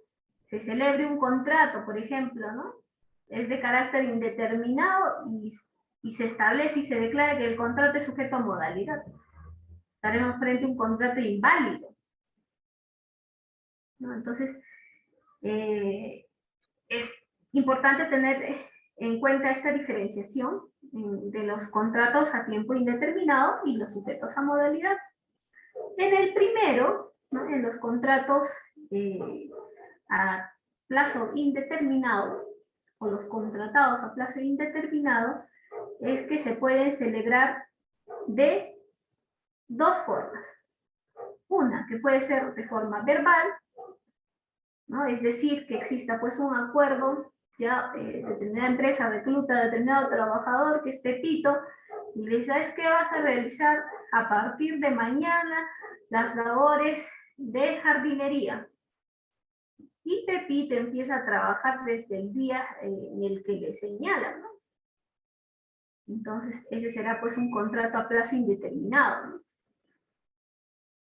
se celebre un contrato, por ejemplo, ¿no? Es de carácter indeterminado y se establece y se declara que el contrato es sujeto a modalidad. Estaremos frente a un contrato inválido, ¿no? Entonces, es importante tener en cuenta esta diferenciación de los contratos a tiempo indeterminado y los sujetos a modalidad. En el primero, ¿no? En los contratos a plazo indeterminado, o los contratados a plazo indeterminado, es que se pueden celebrar de dos formas. Una, que puede ser de forma verbal, ¿no? Es decir, que exista pues un acuerdo, ya determinada empresa recluta a determinado trabajador que es Pepito, y le dice, ¿sabes qué? Vas a realizar a partir de mañana las labores de jardinería. Y Pepito empieza a trabajar desde el día en el que le señalan, ¿no? Entonces, ese será pues un contrato a plazo indeterminado, ¿no?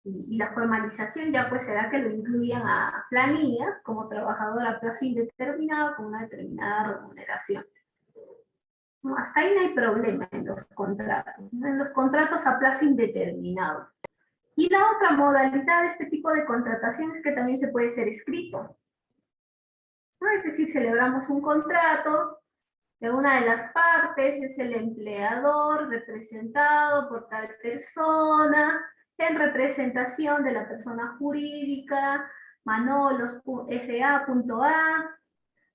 Y la formalización ya pues será que lo incluyan a planilla como trabajador a plazo indeterminado con una determinada remuneración. No, hasta ahí no hay problema en los contratos, ¿no? En los contratos a plazo indeterminado. Y la otra modalidad de este tipo de contratación es que también se puede ser escrito, ¿no? Es decir, celebramos un contrato, de una de las partes es el empleador representado por tal persona, en representación de la persona jurídica, Manolos S.A.A.,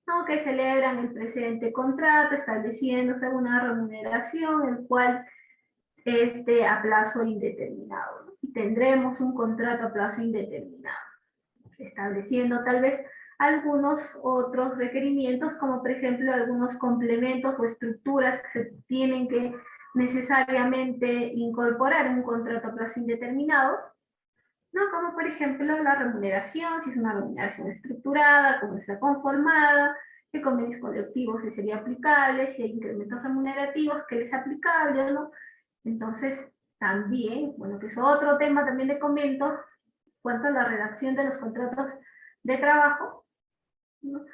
¿no? Que celebran el presente contrato, estableciéndose una remuneración, el cual esté a plazo indeterminado, ¿no? Y tendremos un contrato a plazo indeterminado, estableciendo tal vez algunos otros requerimientos, como por ejemplo algunos complementos o estructuras que se tienen que necesariamente incorporar en un contrato a plazo indeterminado, ¿no? Como por ejemplo la remuneración, si es una remuneración estructurada, cómo está conformada, qué convenios colectivos le sería aplicable, si hay incrementos remunerativos, qué les es aplicable, ¿no? Entonces, también, bueno, que es otro tema también le comento, cuanto a la redacción de los contratos de trabajo, ¿no?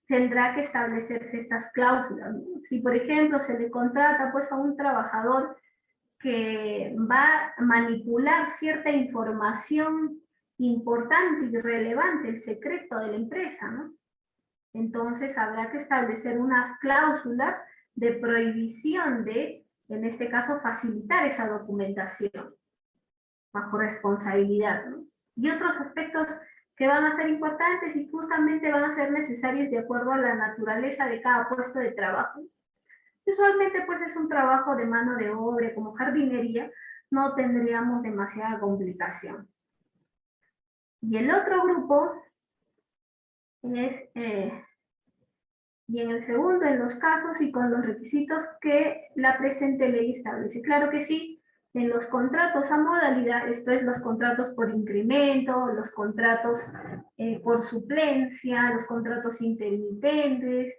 Tendrá que establecerse estas cláusulas, ¿no? Si, por ejemplo, se le contrata pues, a un trabajador que va a manipular cierta información importante y relevante, el secreto de la empresa, ¿no? Entonces habrá que establecer unas cláusulas de prohibición de, en este caso, facilitar esa documentación bajo responsabilidad, ¿no? Y otros aspectos que van a ser importantes y justamente van a ser necesarios de acuerdo a la naturaleza de cada puesto de trabajo. Usualmente pues es un trabajo de mano de obra como jardinería, no tendríamos demasiada complicación. Y el otro grupo es, y en el segundo, en los casos y con los requisitos que la presente ley establece. Claro que sí, en los contratos a modalidad, esto es los contratos por incremento, los contratos por suplencia, los contratos intermitentes,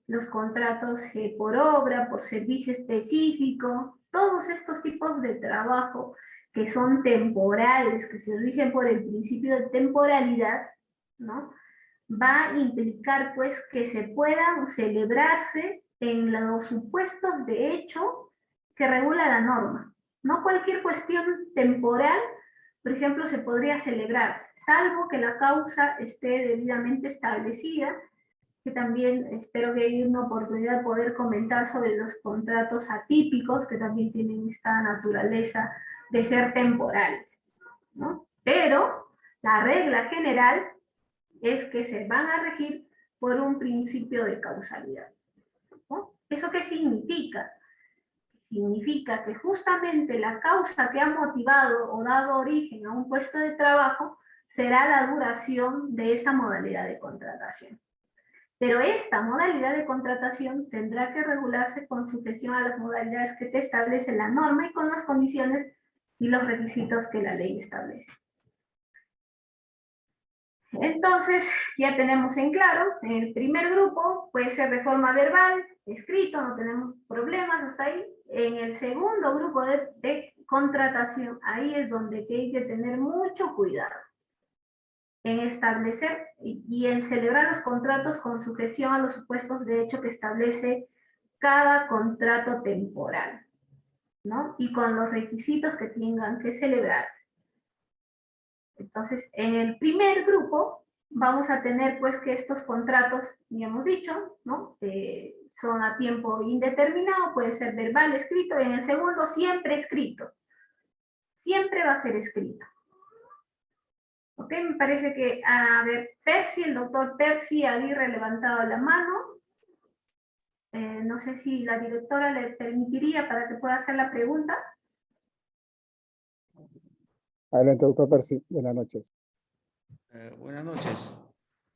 los contratos por obra, por servicio específico, todos estos tipos de trabajo que son temporales, que se rigen por el principio de temporalidad, ¿no? Va a implicar pues que se puedan celebrarse en los supuestos de hecho que regula la norma. No cualquier cuestión temporal, por ejemplo, se podría celebrar, salvo que la causa esté debidamente establecida, que también espero que haya una oportunidad de poder comentar sobre los contratos atípicos, que también tienen esta naturaleza de ser temporales, ¿no? Pero la regla general es que se van a regir por un principio de causalidad, ¿no? ¿Eso qué significa? Significa que justamente la causa que ha motivado o dado origen a un puesto de trabajo será la duración de esta modalidad de contratación. Pero esta modalidad de contratación tendrá que regularse con sujeción a las modalidades que te establece la norma y con las condiciones y los requisitos que la ley establece. Entonces, ya tenemos en claro, en el primer grupo puede ser de forma verbal, escrito, no tenemos problemas hasta ahí. En el segundo grupo de contratación, ahí es donde hay que tener mucho cuidado en establecer y en celebrar los contratos con sujeción a los supuestos de hecho que establece cada contrato temporal, ¿no? Y con los requisitos que tengan que celebrarse. Entonces, en el primer grupo vamos a tener pues que estos contratos, ya hemos dicho, ¿no? Son a tiempo indeterminado, puede ser verbal, escrito. En el segundo, siempre escrito. Siempre va a ser escrito. ¿Ok? Me parece que, a ver, Percy, el doctor Percy Aguirre levantado la mano. No sé si la directora le permitiría para que pueda hacer la pregunta. Adelante, doctor Percy. Buenas noches. Buenas noches.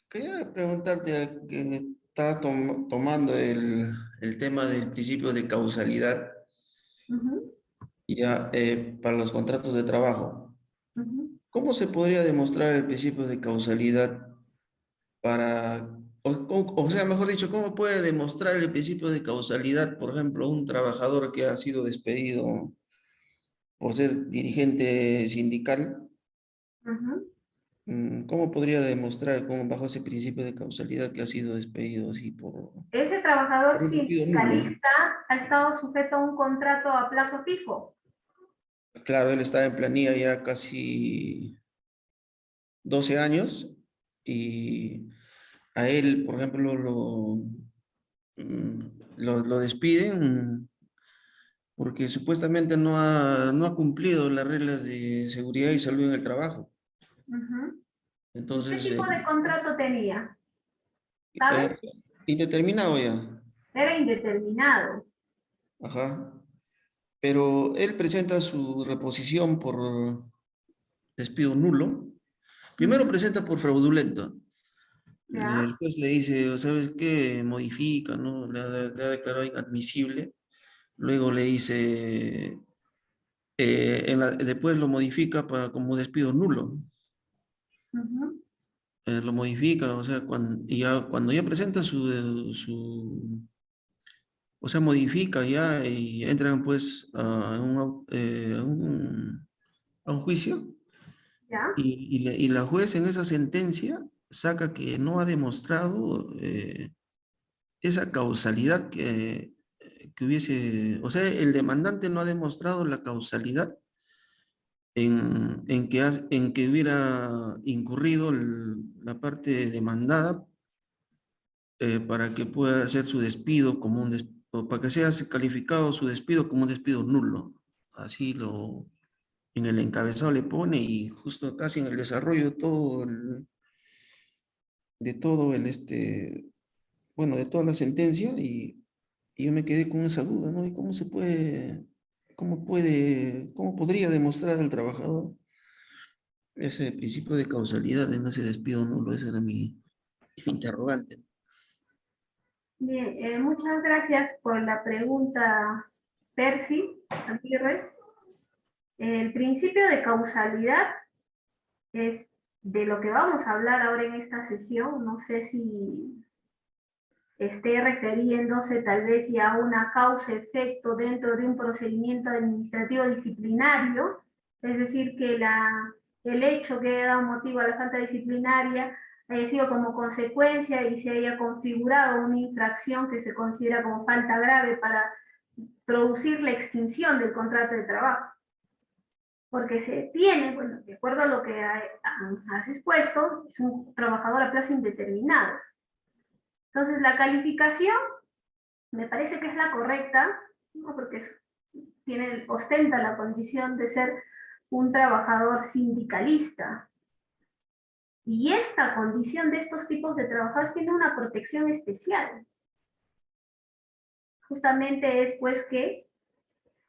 Quería preguntarte que estás tomando el tema del principio de causalidad ya, para los contratos de trabajo. ¿Cómo se podría demostrar el principio de causalidad para, o sea, mejor dicho, cómo puede demostrar el principio de causalidad, por ejemplo, un trabajador que ha sido despedido por ser dirigente sindical? ¿Cómo podría demostrar bajo ese principio de causalidad que ha sido despedido así por Ese trabajador un despido nulo? sindicalista ha estado sujeto a un contrato a plazo fijo. Claro, él está en planilla ya casi 12 años y a él, por ejemplo, lo despiden porque supuestamente no ha cumplido las reglas de seguridad y salud en el trabajo. ¿Y qué Entonces, tipo de contrato tenía? ¿Sabes? indeterminado ya. Era indeterminado. Ajá. Pero él presenta su reposición por despido nulo. Primero presenta por fraudulento. ¿Ya? El juez le dice, ¿sabes qué? Modifica, ¿no? Le ha declarado inadmisible. Luego le dice, después lo modifica como despido nulo. Lo modifica, o sea, cuando ya presenta o sea, modifica ya y entran pues a un juicio. ¿Ya? Y la juez en esa sentencia saca que no ha demostrado esa causalidad que hubiese, o sea, el demandante no ha demostrado la causalidad en que hubiera incurrido la parte demandada para que pueda hacer su despido o para que sea calificado su despido como un despido nulo. Así en el encabezado le pone y justo casi en el desarrollo bueno, de toda la sentencia y yo me quedé con esa duda, ¿no? ¿Y cómo podría demostrar al trabajador ese principio de causalidad en ese despido nulo? Ese era mi interrogante. Bien, muchas gracias por la pregunta, Percy Aguirre. El principio de causalidad es de lo que vamos a hablar ahora en esta sesión. No sé si esté refiriéndose tal vez ya a una causa-efecto dentro de un procedimiento administrativo disciplinario, es decir, que el hecho que haya dado motivo a la falta disciplinaria haya sido como consecuencia y se haya configurado una infracción que se considera como falta grave para producir la extinción del contrato de trabajo. Porque se tiene, bueno, de acuerdo a lo que has expuesto, es un trabajador a plazo indeterminado. Entonces, la calificación me parece que es la correcta, ¿no? Porque ostenta la condición de ser un trabajador sindicalista. Y esta condición de estos tipos de trabajadores tiene una protección especial. Justamente es pues que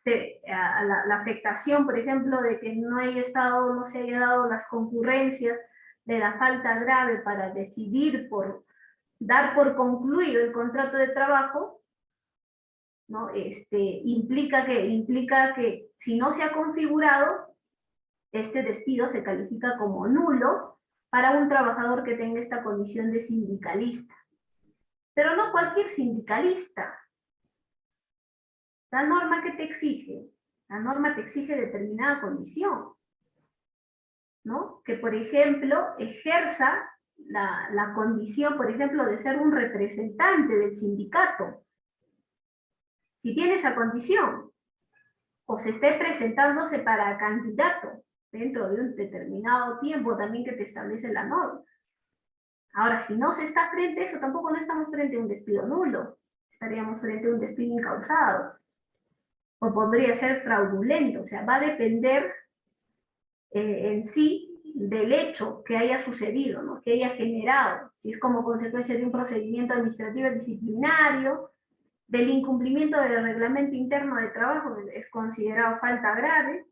la afectación, por ejemplo, de que no se haya dado las concurrencias de la falta grave para decidir dar por concluido el contrato de trabajo, ¿no? Implica que si no se ha configurado, este despido se califica como nulo para un trabajador que tenga esta condición de sindicalista. Pero no cualquier sindicalista. La norma que te exige, la norma te exige determinada condición, ¿no? Que, por ejemplo, ejerza la condición, por ejemplo, de ser un representante del sindicato. Si tiene esa condición, o se esté presentándose para candidato dentro de un determinado tiempo también que te establece la norma. Ahora, si no se está frente a eso, tampoco no estamos frente a un despido nulo, estaríamos frente a un despido incausado, o podría ser fraudulento, o sea, va a depender en sí del hecho que haya sucedido, ¿no? Que haya generado, si es como consecuencia de un procedimiento administrativo disciplinario, del incumplimiento del reglamento interno de trabajo, es considerado falta grave,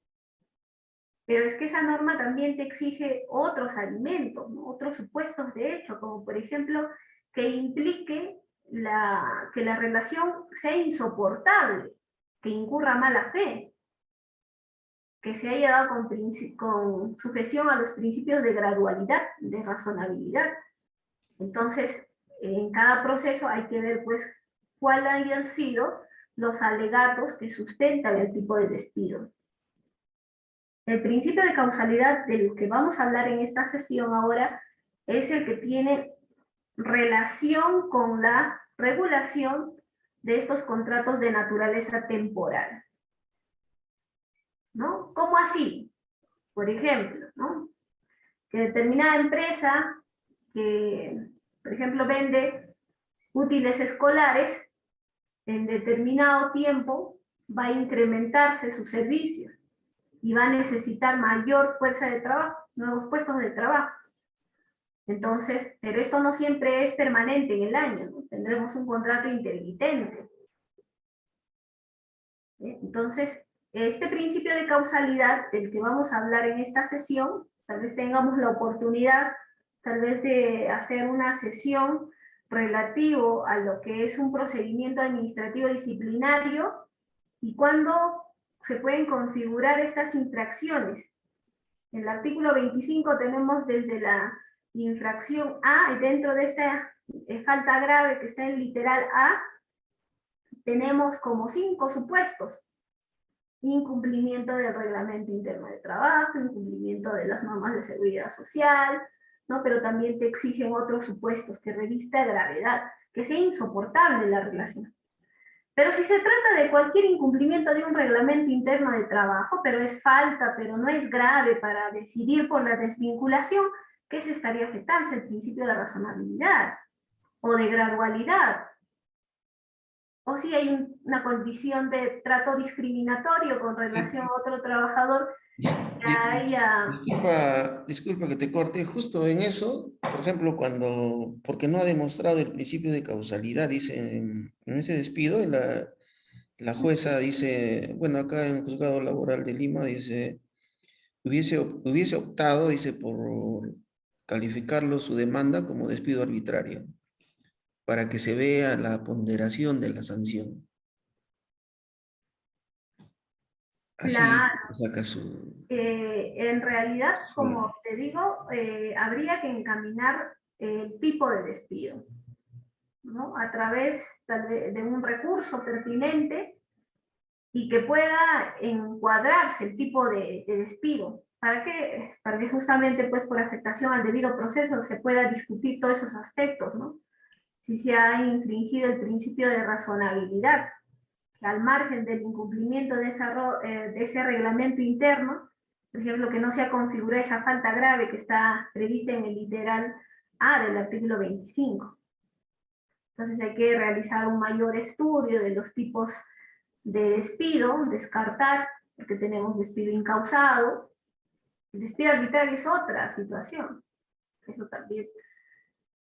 pero es que esa norma también te exige otros alimentos, ¿no? Otros supuestos de hecho, como por ejemplo, que implique que la relación sea insoportable, que incurra mala fe, que se haya dado con sujeción a los principios de gradualidad, de razonabilidad. Entonces, en cada proceso hay que ver, pues, cuáles hayan sido los alegatos que sustentan el tipo de despido. El principio de causalidad del que vamos a hablar en esta sesión ahora es el que tiene relación con la regulación de estos contratos de naturaleza temporal, ¿no? ¿Cómo así? Por ejemplo, ¿no? Que determinada empresa que, por ejemplo, vende útiles escolares, en determinado tiempo va a incrementarse sus servicios y va a necesitar mayor fuerza de trabajo, nuevos puestos de trabajo. Entonces, pero esto no siempre es permanente en el año, ¿no? Tendremos un contrato intermitente. Entonces, este principio de causalidad del que vamos a hablar en esta sesión, tal vez tengamos la oportunidad, tal vez de hacer una sesión relativo a lo que es un procedimiento administrativo disciplinario y cuándo se pueden configurar estas infracciones. En el artículo 25 tenemos desde la infracción A, y dentro de esta falta grave que está en literal A, tenemos como 5 supuestos. Incumplimiento del reglamento interno de trabajo, incumplimiento de las normas de seguridad social, ¿no? Pero también te exigen otros supuestos que revista gravedad, que sea insoportable la relación. Pero si se trata de cualquier incumplimiento de un reglamento interno de trabajo, pero es falta, pero no es grave para decidir por la desvinculación, ¿qué se estaría afectando? El principio de razonabilidad o de gradualidad. O si hay una condición de trato discriminatorio con relación a otro trabajador que haya... Disculpa que te corte, justo en eso, por ejemplo, porque no ha demostrado el principio de causalidad, dice en ese despido, la jueza dice, bueno, acá en el Juzgado Laboral de Lima, dice, hubiese optado, dice, por calificarlo su demanda como despido arbitrario, para que se vea la ponderación de la sanción. Así saca en realidad, como te digo, habría que encaminar el tipo de despido, ¿no? A través tal vez, de un recurso pertinente y que pueda encuadrarse el tipo de despido, para que justamente pues por afectación al debido proceso se pueda discutir todos esos aspectos, ¿no? Si se ha infringido el principio de razonabilidad, al margen del incumplimiento de ese reglamento interno, por ejemplo, que no se ha configurado esa falta grave que está prevista en el literal A del artículo 25. Entonces hay que realizar un mayor estudio de los tipos de despido, descartar, porque tenemos despido incausado. El despido arbitrario es otra situación. Eso también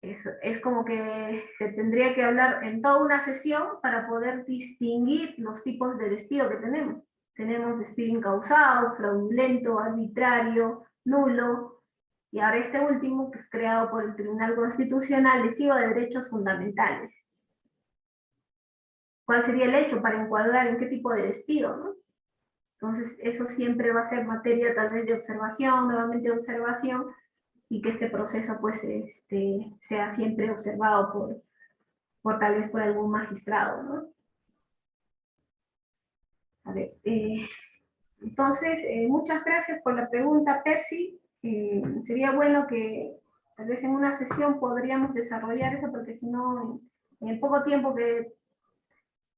es como que se tendría que hablar en toda una sesión para poder distinguir los tipos de despido que tenemos. Tenemos despido incausado, fraudulento, arbitrario, nulo, y ahora este último, que es creado por el Tribunal Constitucional, lesivo de derechos fundamentales. ¿Cuál sería el hecho para encuadrar en qué tipo de despido, ¿no? Entonces, eso siempre va a ser materia tal vez de observación, nuevamente de observación, y que este proceso pues sea siempre observado por tal vez por algún magistrado, ¿no? A ver, entonces, muchas gracias por la pregunta, Percy. Sería bueno que tal vez en una sesión podríamos desarrollar eso, porque si no, en el poco tiempo que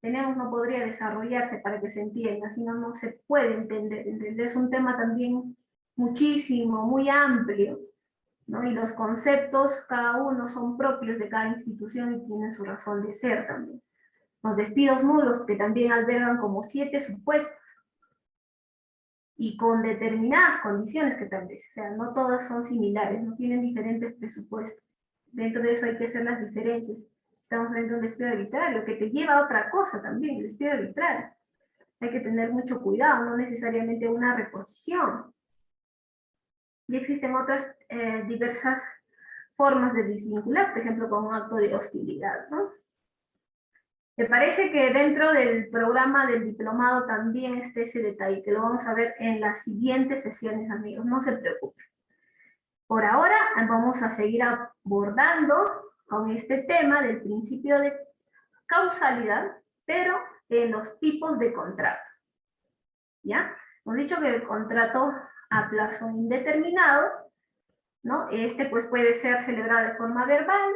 tenemos no podría desarrollarse para que se entienda, si no, no se puede entender. Es un tema también muchísimo, muy amplio, ¿no? Y los conceptos, cada uno son propios de cada institución y tienen su razón de ser también. Los despidos nulos, que también albergan como 7 supuestos, y con determinadas condiciones que tal vez, o sea, no todas son similares, no tienen diferentes presupuestos. Dentro de eso hay que hacer las diferencias. Estamos viendo un despido arbitrario, que te lleva a otra cosa también, el despido arbitrario. Hay que tener mucho cuidado, no necesariamente una reposición. Y existen otras diversas formas de desvincular, por ejemplo, con un acto de hostilidad, ¿no? Me parece que dentro del programa del diplomado también está ese detalle, que lo vamos a ver en las siguientes sesiones, amigos, no se preocupen. Por ahora vamos a seguir abordando con este tema del principio de causalidad, pero en los tipos de contratos. ¿Ya? Hemos dicho que el contrato a plazo indeterminado, ¿no? Pues puede ser celebrado de forma verbal,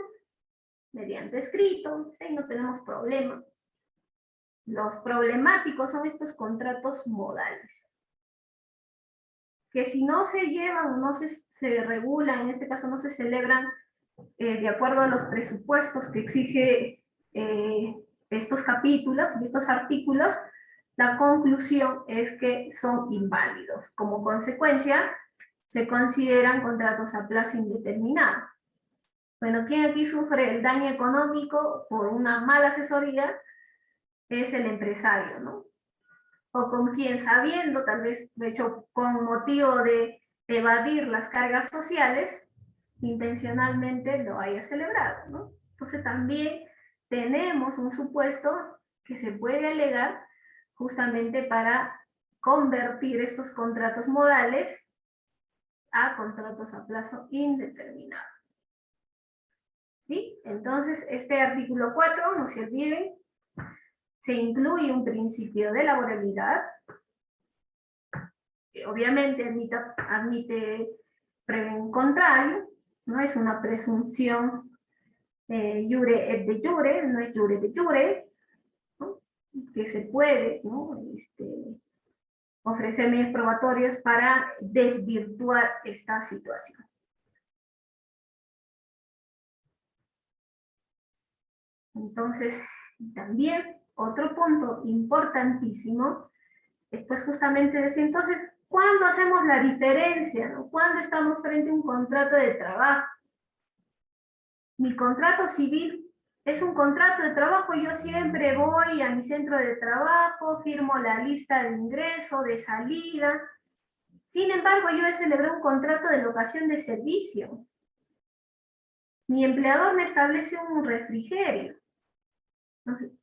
mediante escrito, ¿sí? No tenemos problema. Los problemáticos son estos contratos modales, que si no se llevan, no se regulan, en este caso no se celebran de acuerdo a los presupuestos que exige estos capítulos, estos artículos, la conclusión es que son inválidos. Como consecuencia, se consideran contratos a plazo indeterminado. Bueno, ¿quién aquí sufre el daño económico por una mala asesoría? Es el empresario, ¿no? O con quien, sabiendo, tal vez, de hecho, con motivo de evadir las cargas sociales, intencionalmente lo haya celebrado, ¿no? Entonces también tenemos un supuesto que se puede alegar justamente para convertir estos contratos modales a contratos a plazo indeterminado. ¿Sí? Entonces, este artículo 4, no se olviden, se incluye un principio de laboralidad, que obviamente admite previo contrario, no es una presunción jure et de jure, no es jure de jure, ¿no? Que se puede, ¿no? Ofrecer medios probatorios para desvirtuar esta situación. Entonces, también otro punto importantísimo es pues justamente decir, entonces, ¿cuándo hacemos la diferencia, ¿no? ¿Cuándo estamos frente a un contrato de trabajo? Mi contrato civil es un contrato de trabajo, yo siempre voy a mi centro de trabajo, firmo la lista de ingreso, de salida. Sin embargo, yo celebré un contrato de locación de servicio. Mi empleador me establece un refrigerio. Entonces,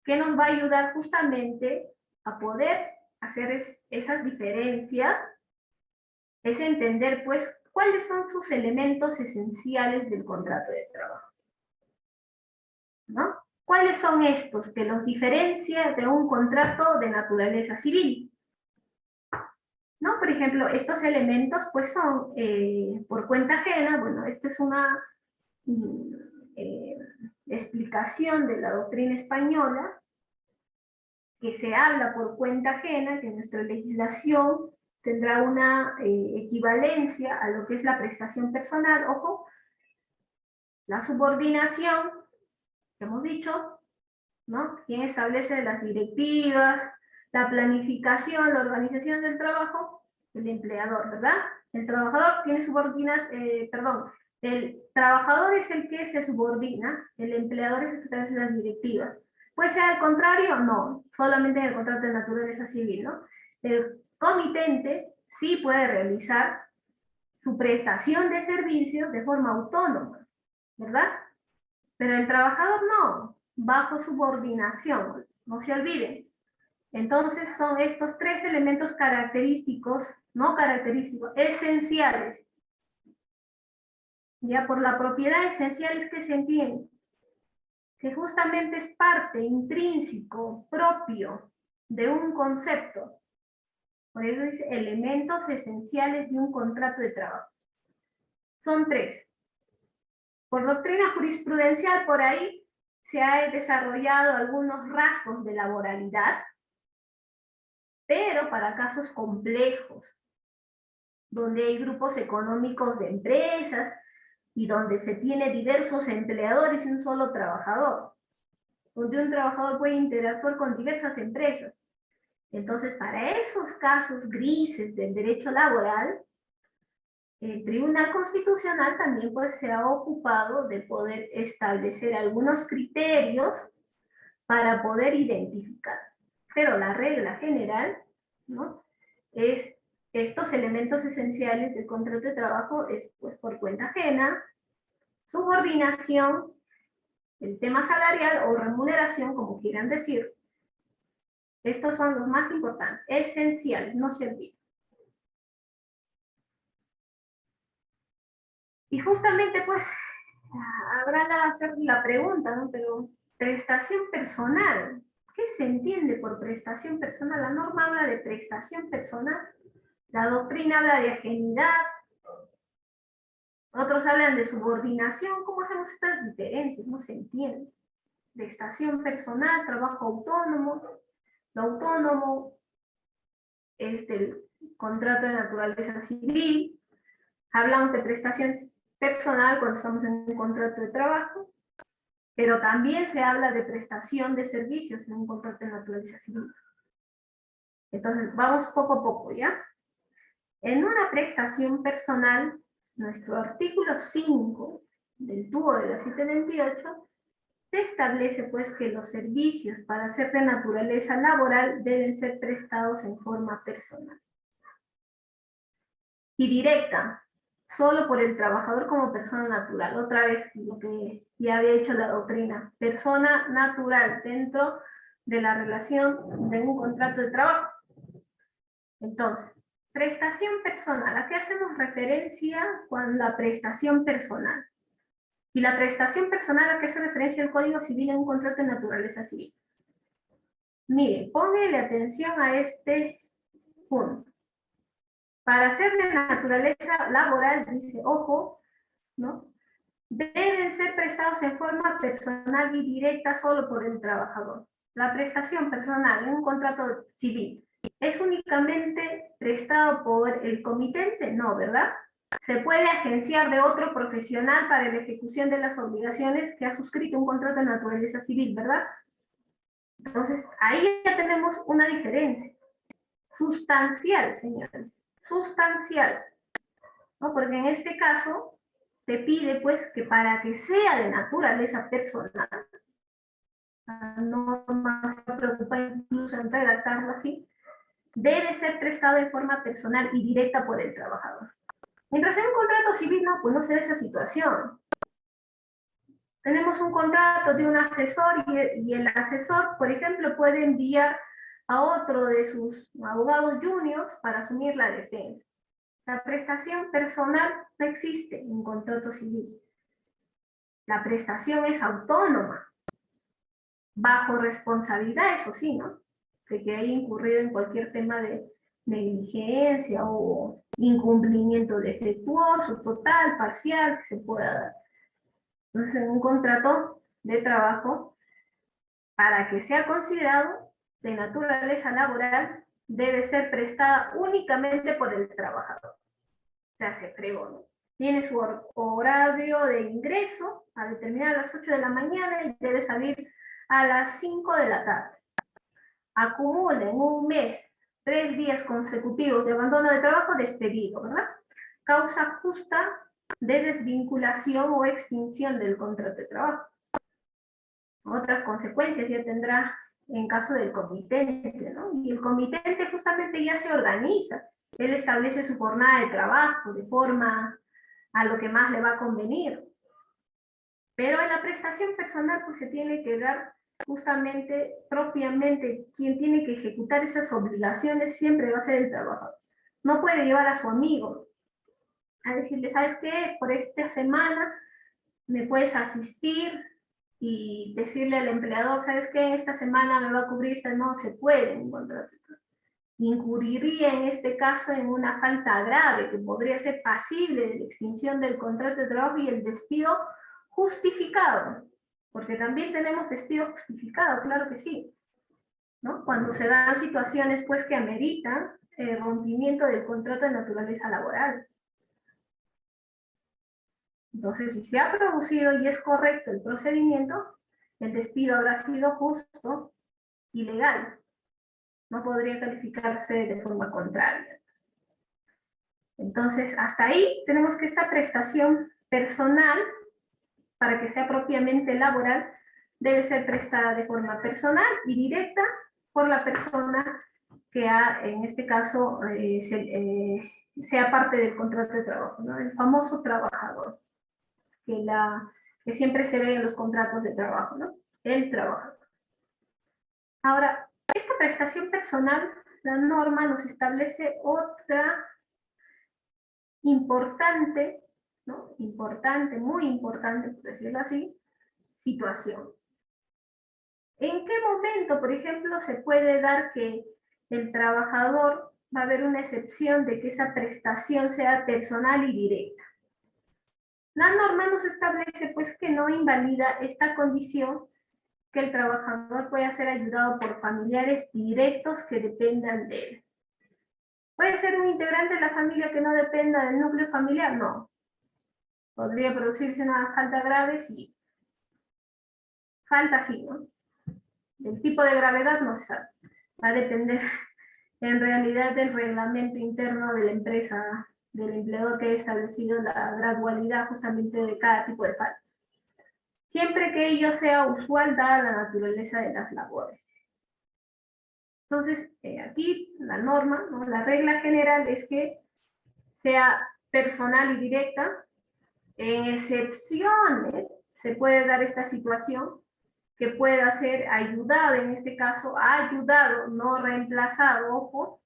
¿qué nos va a ayudar justamente a poder hacer esas diferencias? Es entender, pues, cuáles son sus elementos esenciales del contrato de trabajo, ¿no? ¿Cuáles son estos que los diferencia de un contrato de naturaleza civil? ¿No? Por ejemplo, estos elementos, pues, son por cuenta ajena. Bueno, esto es una explicación de la doctrina española, que se habla por cuenta ajena, que nuestra legislación tendrá una equivalencia a lo que es la prestación personal. Ojo, la subordinación, que hemos dicho, ¿no? ¿Quién establece las directivas, la planificación, la organización del trabajo? el empleador, ¿verdad? El trabajador tiene el trabajador es el que se subordina, el empleador es el que establece las directivas. ¿Puede ser al contrario? No, solamente en el contrato de naturaleza civil, ¿no? El comitente sí puede realizar su prestación de servicios de forma autónoma, ¿verdad? Pero el trabajador no, bajo subordinación, no se olviden. Entonces son estos tres elementos característicos, no característicos, esenciales. Ya por la propiedad esencial es que se entiende que justamente es parte intrínseco, propio de un concepto. Por eso dice elementos esenciales de un contrato de trabajo. Son tres. Por doctrina jurisprudencial, por ahí se ha desarrollado algunos rasgos de laboralidad, pero para casos complejos, donde hay grupos económicos de empresas y donde se tiene diversos empleadores y un solo trabajador, donde un trabajador puede interactuar con diversas empresas. Entonces, para esos casos grises del derecho laboral, el Tribunal Constitucional también pues, se ha ocupado de poder establecer algunos criterios para poder identificar. Pero la regla general, ¿no?, es estos elementos esenciales del contrato de trabajo es pues, por cuenta ajena, subordinación, el tema salarial o remuneración, como quieran decir. Estos son los más importantes, esenciales, no se olviden. Y justamente, pues, habrá hacer la pregunta, ¿no? Pero, prestación personal, ¿qué se entiende por prestación personal? La norma habla de prestación personal, la doctrina habla de ajenidad, otros hablan de subordinación. ¿Cómo hacemos estas diferencias? No se entiende. Prestación personal, trabajo autónomo, lo autónomo es del contrato de naturaleza civil. Hablamos de prestación personal cuando estamos en un contrato de trabajo, pero también se habla de prestación de servicios en un contrato de naturaleza civil. Entonces, vamos poco a poco, ¿ya? En una prestación personal, nuestro artículo 5 del TUO de la 728 se establece pues que los servicios para ser de naturaleza laboral deben ser prestados en forma personal y directa, solo por el trabajador como persona natural. Otra vez lo que ya había hecho la doctrina, persona natural dentro de la relación de un contrato de trabajo. Entonces, prestación personal, ¿a qué hacemos referencia con la prestación personal? Y la prestación personal, ¿a qué hace referencia el Código Civil en un contrato de naturaleza civil? Miren, pónganle atención a este punto. Para ser de naturaleza laboral, dice, ojo, ¿no?, deben ser prestados en forma personal y directa solo por el trabajador. La prestación personal en un contrato civil ¿es únicamente prestado por el comitente? No, ¿verdad? Se puede agenciar de otro profesional para la ejecución de las obligaciones que ha suscrito un contrato de naturaleza civil, ¿verdad? Entonces, ahí ya tenemos una diferencia. Sustancial, señores. Sustancial. ¿No? Porque en este caso, te pide, pues, que para que sea de naturaleza personal, no más se preocupa incluso en redactarlo así, debe ser prestado en forma personal y directa por el trabajador. Mientras en un contrato civil no, pues no se da esa situación. Tenemos un contrato de un asesor y el asesor, por ejemplo, puede enviar a otro de sus abogados juniors para asumir la defensa. La prestación personal no existe en un contrato civil. La prestación es autónoma, bajo responsabilidad, eso sí, ¿no? De que haya incurrido en cualquier tema de negligencia o incumplimiento defectuoso, total, parcial, que se pueda dar. Entonces, en un contrato de trabajo, para que sea considerado de naturaleza laboral, debe ser prestada únicamente por el trabajador. O sea, se fregó, ¿no? Tiene su horario de ingreso a determinar a las 8 de la mañana y debe salir a las 5 de la tarde. Acumula en un mes 3 días consecutivos de abandono de trabajo, despedido, ¿verdad? Causa justa de desvinculación o extinción del contrato de trabajo. Otras consecuencias ya tendrá en caso del comitente, ¿no? Y el comitente justamente ya se organiza. Él establece su jornada de trabajo de forma a lo que más le va a convenir. Pero en la prestación personal pues se tiene que dar justamente, propiamente, quien tiene que ejecutar esas obligaciones siempre va a ser el trabajador. No puede llevar a su amigo a decirle, ¿sabes qué? Por esta semana me puedes asistir, y decirle al empleador, ¿sabes qué? Esta semana me va a cubrir, esta no se puede encontrar. Incurriría en este caso en una falta grave que podría ser pasible de la extinción del contrato de trabajo y el despido justificado, porque también tenemos despido justificado, claro que sí, ¿no? Cuando se dan situaciones pues que ameritan el rompimiento del contrato de naturaleza laboral. Entonces, si se ha producido y es correcto el procedimiento, el despido habrá sido justo y legal. No podría calificarse de forma contraria. Entonces, hasta ahí tenemos que esta prestación personal, para que sea propiamente laboral, debe ser prestada de forma personal y directa por la persona que ha, en este caso, sea parte del contrato de trabajo, ¿no? El famoso trabajador, que siempre se ve en los contratos de trabajo, ¿no? El trabajador. Ahora, esta prestación personal, la norma nos establece otra importante, ¿no? Importante, muy importante, por decirlo así, situación. ¿En qué momento, por ejemplo, se puede dar que el trabajador va a haber una excepción de que esa prestación sea personal y directa? La norma nos establece pues que no invalida esta condición, que el trabajador pueda ser ayudado por familiares directos que dependan de él. ¿Puede ser un integrante de la familia que no dependa del núcleo familiar? No. ¿Podría producirse una falta grave? Sí. Falta sí, ¿no? El tipo de gravedad no se sabe. Va a depender en realidad del reglamento interno de la empresa, del empleador que haya establecido la gradualidad justamente de cada tipo de falta. Siempre que ello sea usual dada la naturaleza de las labores. Entonces, aquí la norma, ¿no? La regla general es que sea personal y directa. En excepciones se puede dar esta situación que pueda ser ayudado, en este caso ayudado, no reemplazado, ojo,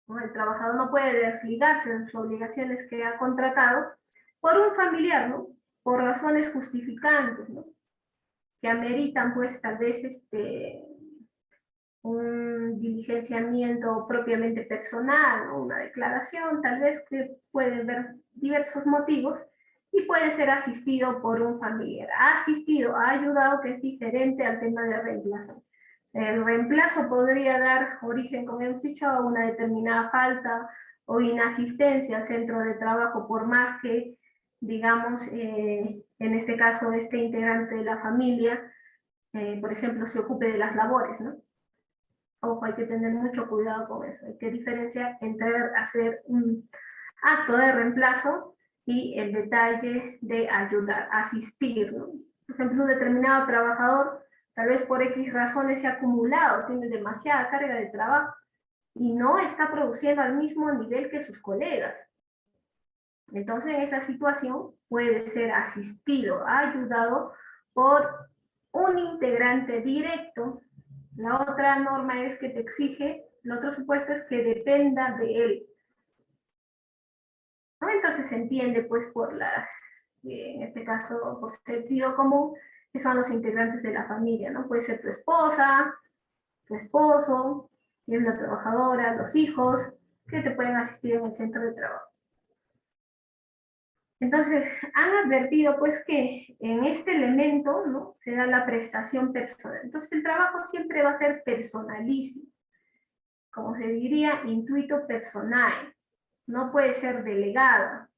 ¿no? El trabajador no puede desligarse de sus obligaciones que ha contratado por un familiar, ¿no? Por razones justificantes, ¿no? Que ameritan pues tal vez un diligenciamiento propiamente personal, ¿no? Una declaración, tal vez que puede haber diversos motivos, y puede ser asistido por un familiar. Asistido, ha ayudado, que es diferente al tema de reemplazo. El reemplazo podría dar origen, como hemos dicho, a una determinada falta o inasistencia al centro de trabajo, por más que, digamos, en este caso, este integrante de la familia, por ejemplo, se ocupe de las labores, ¿no? Ojo, hay que tener mucho cuidado con eso. Hay que diferenciar entre hacer un acto de reemplazo y el detalle de ayudar, asistir, ¿no? Por ejemplo, un determinado trabajador, tal vez por X razones se ha acumulado, tiene demasiada carga de trabajo y no está produciendo al mismo nivel que sus colegas. Entonces, en esa situación puede ser asistido, ayudado por un integrante directo. La otra norma es que te exige, el otro supuesto es que dependa de él. ¿No? Entonces se entiende pues por en este caso, por sentido común, que son los integrantes de la familia, ¿no? Puede ser tu esposa, tu esposo, y una trabajadora, los hijos, que te pueden asistir en el centro de trabajo. Entonces, han advertido pues que en este elemento, ¿no? Se da la prestación personal. Entonces el trabajo siempre va a ser personalísimo. Como se diría, intuito personae. No puede ser delegada.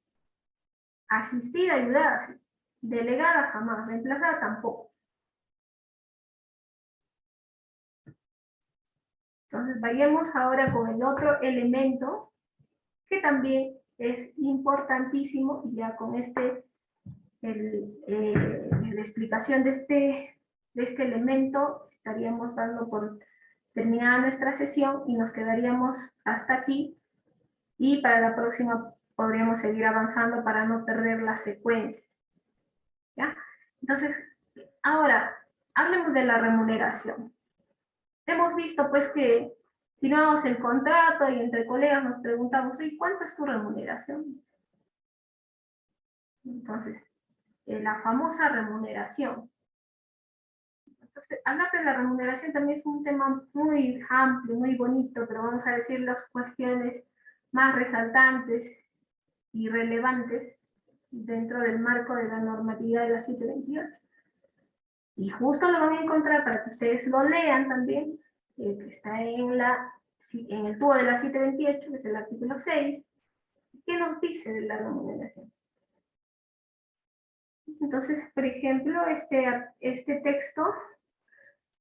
Asistida, ayudada, sí. Delegada jamás, reemplazada tampoco. Entonces, vayamos ahora con el otro elemento que también es importantísimo, ya con la explicación de este elemento, estaríamos dando por terminada nuestra sesión y nos quedaríamos hasta aquí, y para la próxima podríamos seguir avanzando para no perder la secuencia. ¿Ya? Entonces, ahora, hablemos de la remuneración. Hemos visto pues que firmamos el contrato y entre colegas nos preguntamos, ¿y cuánto es tu remuneración? Entonces, la famosa remuneración. Entonces, hablar de la remuneración también es un tema muy amplio, muy bonito, pero vamos a decir las cuestiones más resaltantes y relevantes dentro del marco de la normatividad de la 728. Y justo lo van a encontrar para que ustedes lo lean también, que está en el tubo de la 728, que es el artículo 6, ¿qué nos dice de la remuneración? Entonces, por ejemplo, este texto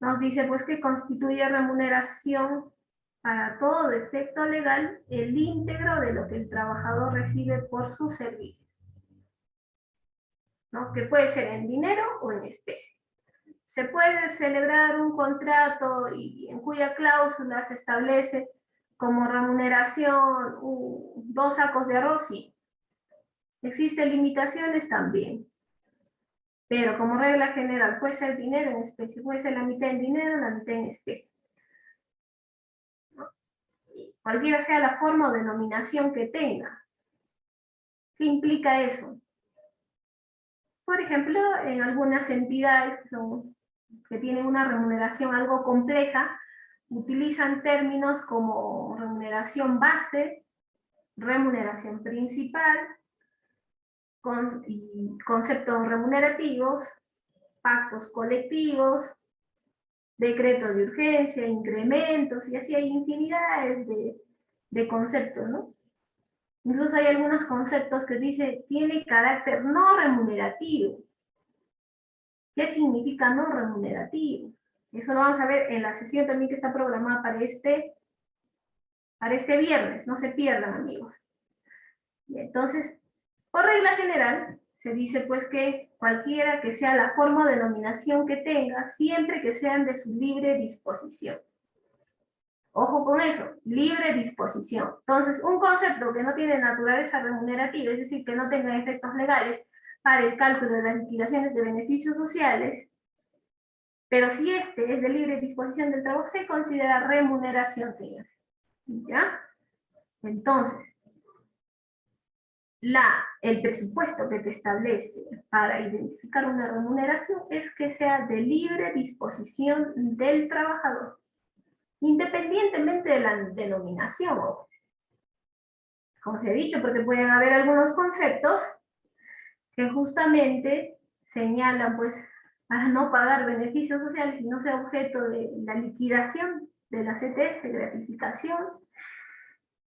nos dice pues que constituye remuneración para todo defecto legal el íntegro de lo que el trabajador recibe por su servicio, ¿no? Que puede ser en dinero o en especie. Se puede celebrar un contrato y en cuya cláusula se establece como remuneración 2 sacos de arroz, sí. Existen limitaciones también. Pero como regla general, puede ser dinero en especie, puede ser la mitad en dinero, la mitad en especie. ¿No? Cualquiera sea la forma o denominación que tenga. ¿Qué implica eso? Por ejemplo, en algunas entidades que tienen una remuneración algo compleja, utilizan términos como remuneración base, remuneración principal, y conceptos remunerativos, pactos colectivos, decretos de urgencia, incrementos, y así hay infinidades de conceptos, ¿no? Incluso hay algunos conceptos que dice tiene carácter no remunerativo. ¿Qué significa no remunerativo? Eso lo vamos a ver en la sesión también que está programada para este viernes, no se pierdan, amigos. Y entonces, por regla general, se dice pues que cualquiera que sea la forma o denominación que tenga, siempre que sean de su libre disposición. Ojo con eso, libre disposición. Entonces, un concepto que no tiene naturaleza remunerativa, es decir, que no tenga efectos legales para el cálculo de las liquidaciones de beneficios sociales, pero si este es de libre disposición del trabajo, se considera remuneración, señores. ¿Ya? Entonces, el presupuesto que te establece para identificar una remuneración es que sea de libre disposición del trabajador, independientemente de la denominación. Como se ha dicho, porque pueden haber algunos conceptos que justamente señalan pues a no pagar beneficios sociales y no sea objeto de la liquidación de la CTS, gratificación,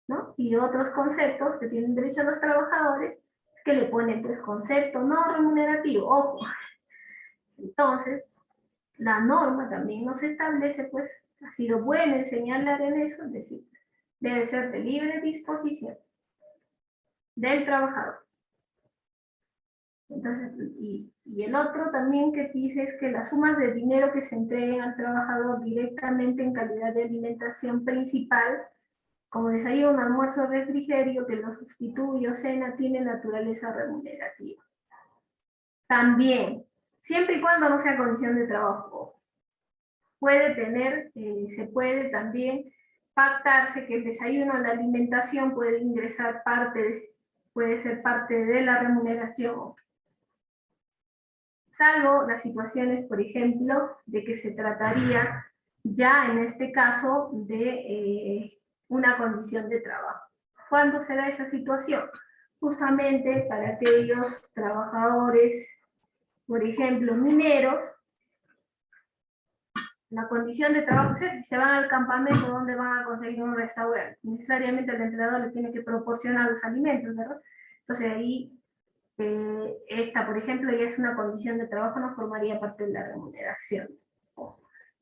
¿no? Y otros conceptos que tienen derecho a los trabajadores que le ponen pues concepto no remunerativo, ojo. Entonces, la norma también nos establece pues, ha sido bueno en señalar en eso, es decir, debe ser de libre disposición del trabajador. Entonces, y el otro también que dice es que las sumas de dinero que se entreguen al trabajador directamente en calidad de alimentación principal, como desayuno, almuerzo, refrigerio, que lo sustituye o cena, tiene naturaleza remunerativa. También, siempre y cuando no sea condición de trabajo, se puede también pactarse que el desayuno, la alimentación puede ingresar puede ser parte de la remuneración, salvo las situaciones, por ejemplo, de que se trataría ya en este caso de una condición de trabajo. ¿Cuándo se da esa situación? Justamente para aquellos trabajadores, por ejemplo, mineros, la condición de trabajo es si se van al campamento, ¿dónde van a conseguir un restaurante? Necesariamente el empleador le tiene que proporcionar los alimentos, ¿verdad? Entonces ahí, esta, por ejemplo, ya es una condición de trabajo, no formaría parte de la remuneración.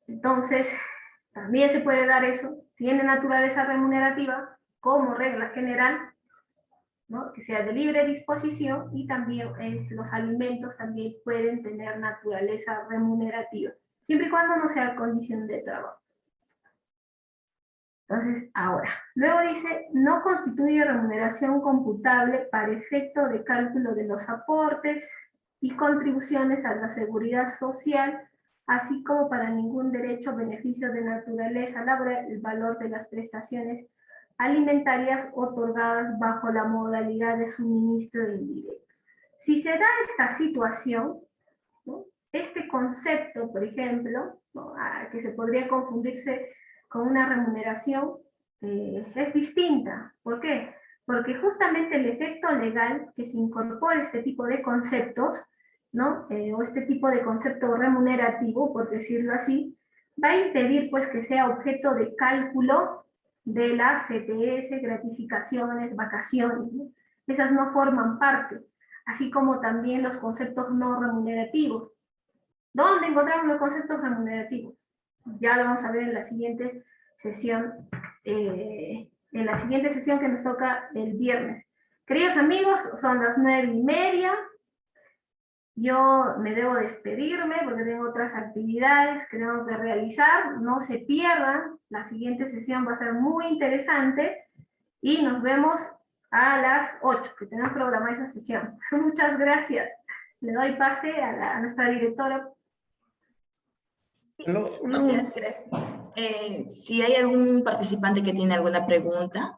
Entonces, también se puede dar eso, tiene naturaleza remunerativa como regla general, ¿no? Que sea de libre disposición, y también los alimentos también pueden tener naturaleza remunerativa, siempre y cuando no sea condición de trabajo. Entonces, ahora, luego dice, no constituye remuneración computable para efecto de cálculo de los aportes y contribuciones a la seguridad social, así como para ningún derecho o beneficio de naturaleza laboral el valor de las prestaciones alimentarias otorgadas bajo la modalidad de suministro indirecto. Si se da esta situación, ¿no? Este concepto, por ejemplo, ¿no? Que se podría confundirse con una remuneración, es distinta. ¿Por qué? Porque justamente el efecto legal que se incorpora este tipo de conceptos, ¿no? O este tipo de concepto remunerativo, por decirlo así, va a impedir pues que sea objeto de cálculo de las CTS, gratificaciones, vacaciones, ¿no? Esas no forman parte, así como también los conceptos no remunerativos. ¿Dónde encontramos los conceptos remunerativos? Ya lo vamos a ver en la siguiente sesión, que nos toca el viernes. Queridos amigos, son las 9:30. Yo me debo despedirme porque tengo otras actividades que tengo que realizar. No se pierdan, la siguiente sesión va a ser muy interesante y nos vemos a las 8, que tenemos programada esa sesión. Muchas gracias. Le doy pase a nuestra directora. Si hay algún participante que tiene alguna pregunta.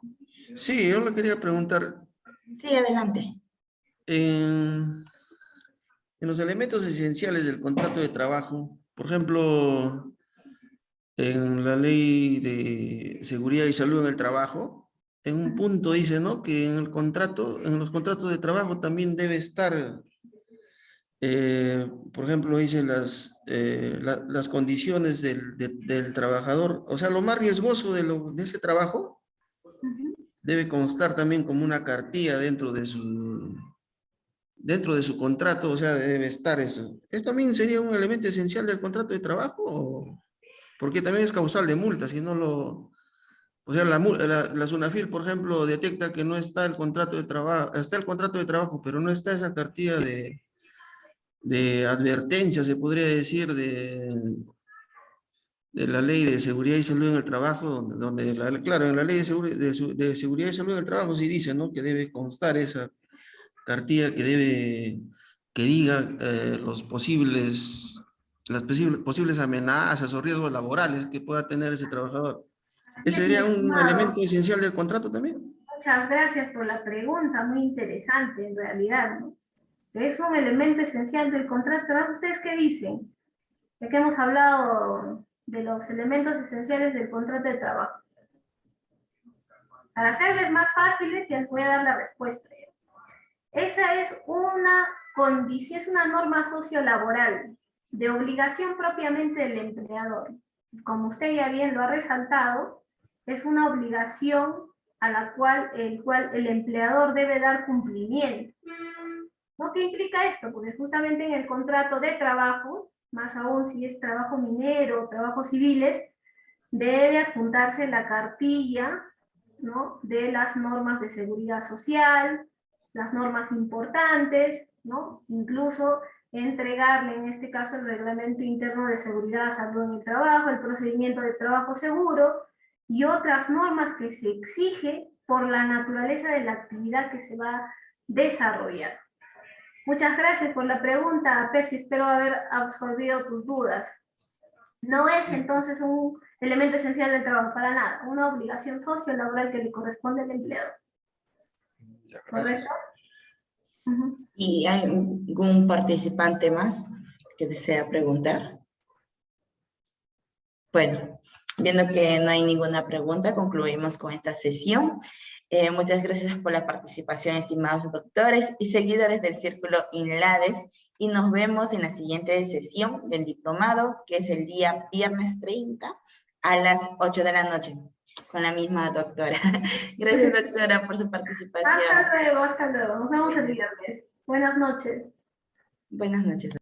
Sí, yo le quería preguntar. Sí, adelante. En los elementos esenciales del contrato de trabajo, por ejemplo, en la ley de seguridad y salud en el trabajo, en un punto dice, ¿no?, que en el contrato, en los contratos de trabajo también debe estar, por ejemplo, dice las condiciones del trabajador, o sea, lo más riesgoso de ese trabajo debe constar también como una cartilla dentro de su contrato, o sea, debe estar eso. ¿Esto también sería un elemento esencial del contrato de trabajo? Porque también es causal de multa, si no lo... O sea, la SUNAFIL, por ejemplo, detecta que no está el contrato de trabajo, está el contrato de trabajo, pero no está esa cartilla de advertencia, se podría decir, de la ley de seguridad y salud en el trabajo, claro, en la ley de seguridad y salud en el trabajo sí dice, ¿no?, que debe constar esa cartilla que diga las posibles amenazas o riesgos laborales que pueda tener ese trabajador. ¿Ese sería un elemento esencial del contrato también? Muchas gracias por la pregunta, muy interesante en realidad, ¿no? Es un elemento esencial del contrato. ¿Ustedes qué dicen? Ya que hemos hablado de los elementos esenciales del contrato de trabajo. Para hacerles más fáciles, ya les voy a dar la respuesta. Esa es una condición, es una norma sociolaboral de obligación propiamente del empleador. Como usted ya bien lo ha resaltado, es una obligación a la cual el empleador debe dar cumplimiento. ¿No? ¿Qué implica esto? Porque justamente en el contrato de trabajo, más aún si es trabajo minero o trabajos civiles, debe adjuntarse la cartilla, ¿no?, de las normas de seguridad social, las normas importantes, ¿no?, incluso entregarle en este caso el reglamento interno de seguridad, salud en el trabajo, el procedimiento de trabajo seguro y otras normas que se exige por la naturaleza de la actividad que se va a desarrollar. Muchas gracias por la pregunta, Percy, espero haber absorbido tus dudas. No es entonces un elemento esencial del trabajo, para nada, una obligación sociolaboral que le corresponde al empleador. ¿Correcto? ¿Y hay algún participante más que desea preguntar? Bueno, viendo que no hay ninguna pregunta, concluimos con esta sesión. Muchas gracias por la participación, estimados doctores y seguidores del Círculo INLADES, y nos vemos en la siguiente sesión del diplomado, que es el día viernes 30 a las 8 de la noche, con la misma doctora. Gracias, doctora, por su participación. Hasta luego, nos vemos el viernes. Buenas noches. Buenas noches.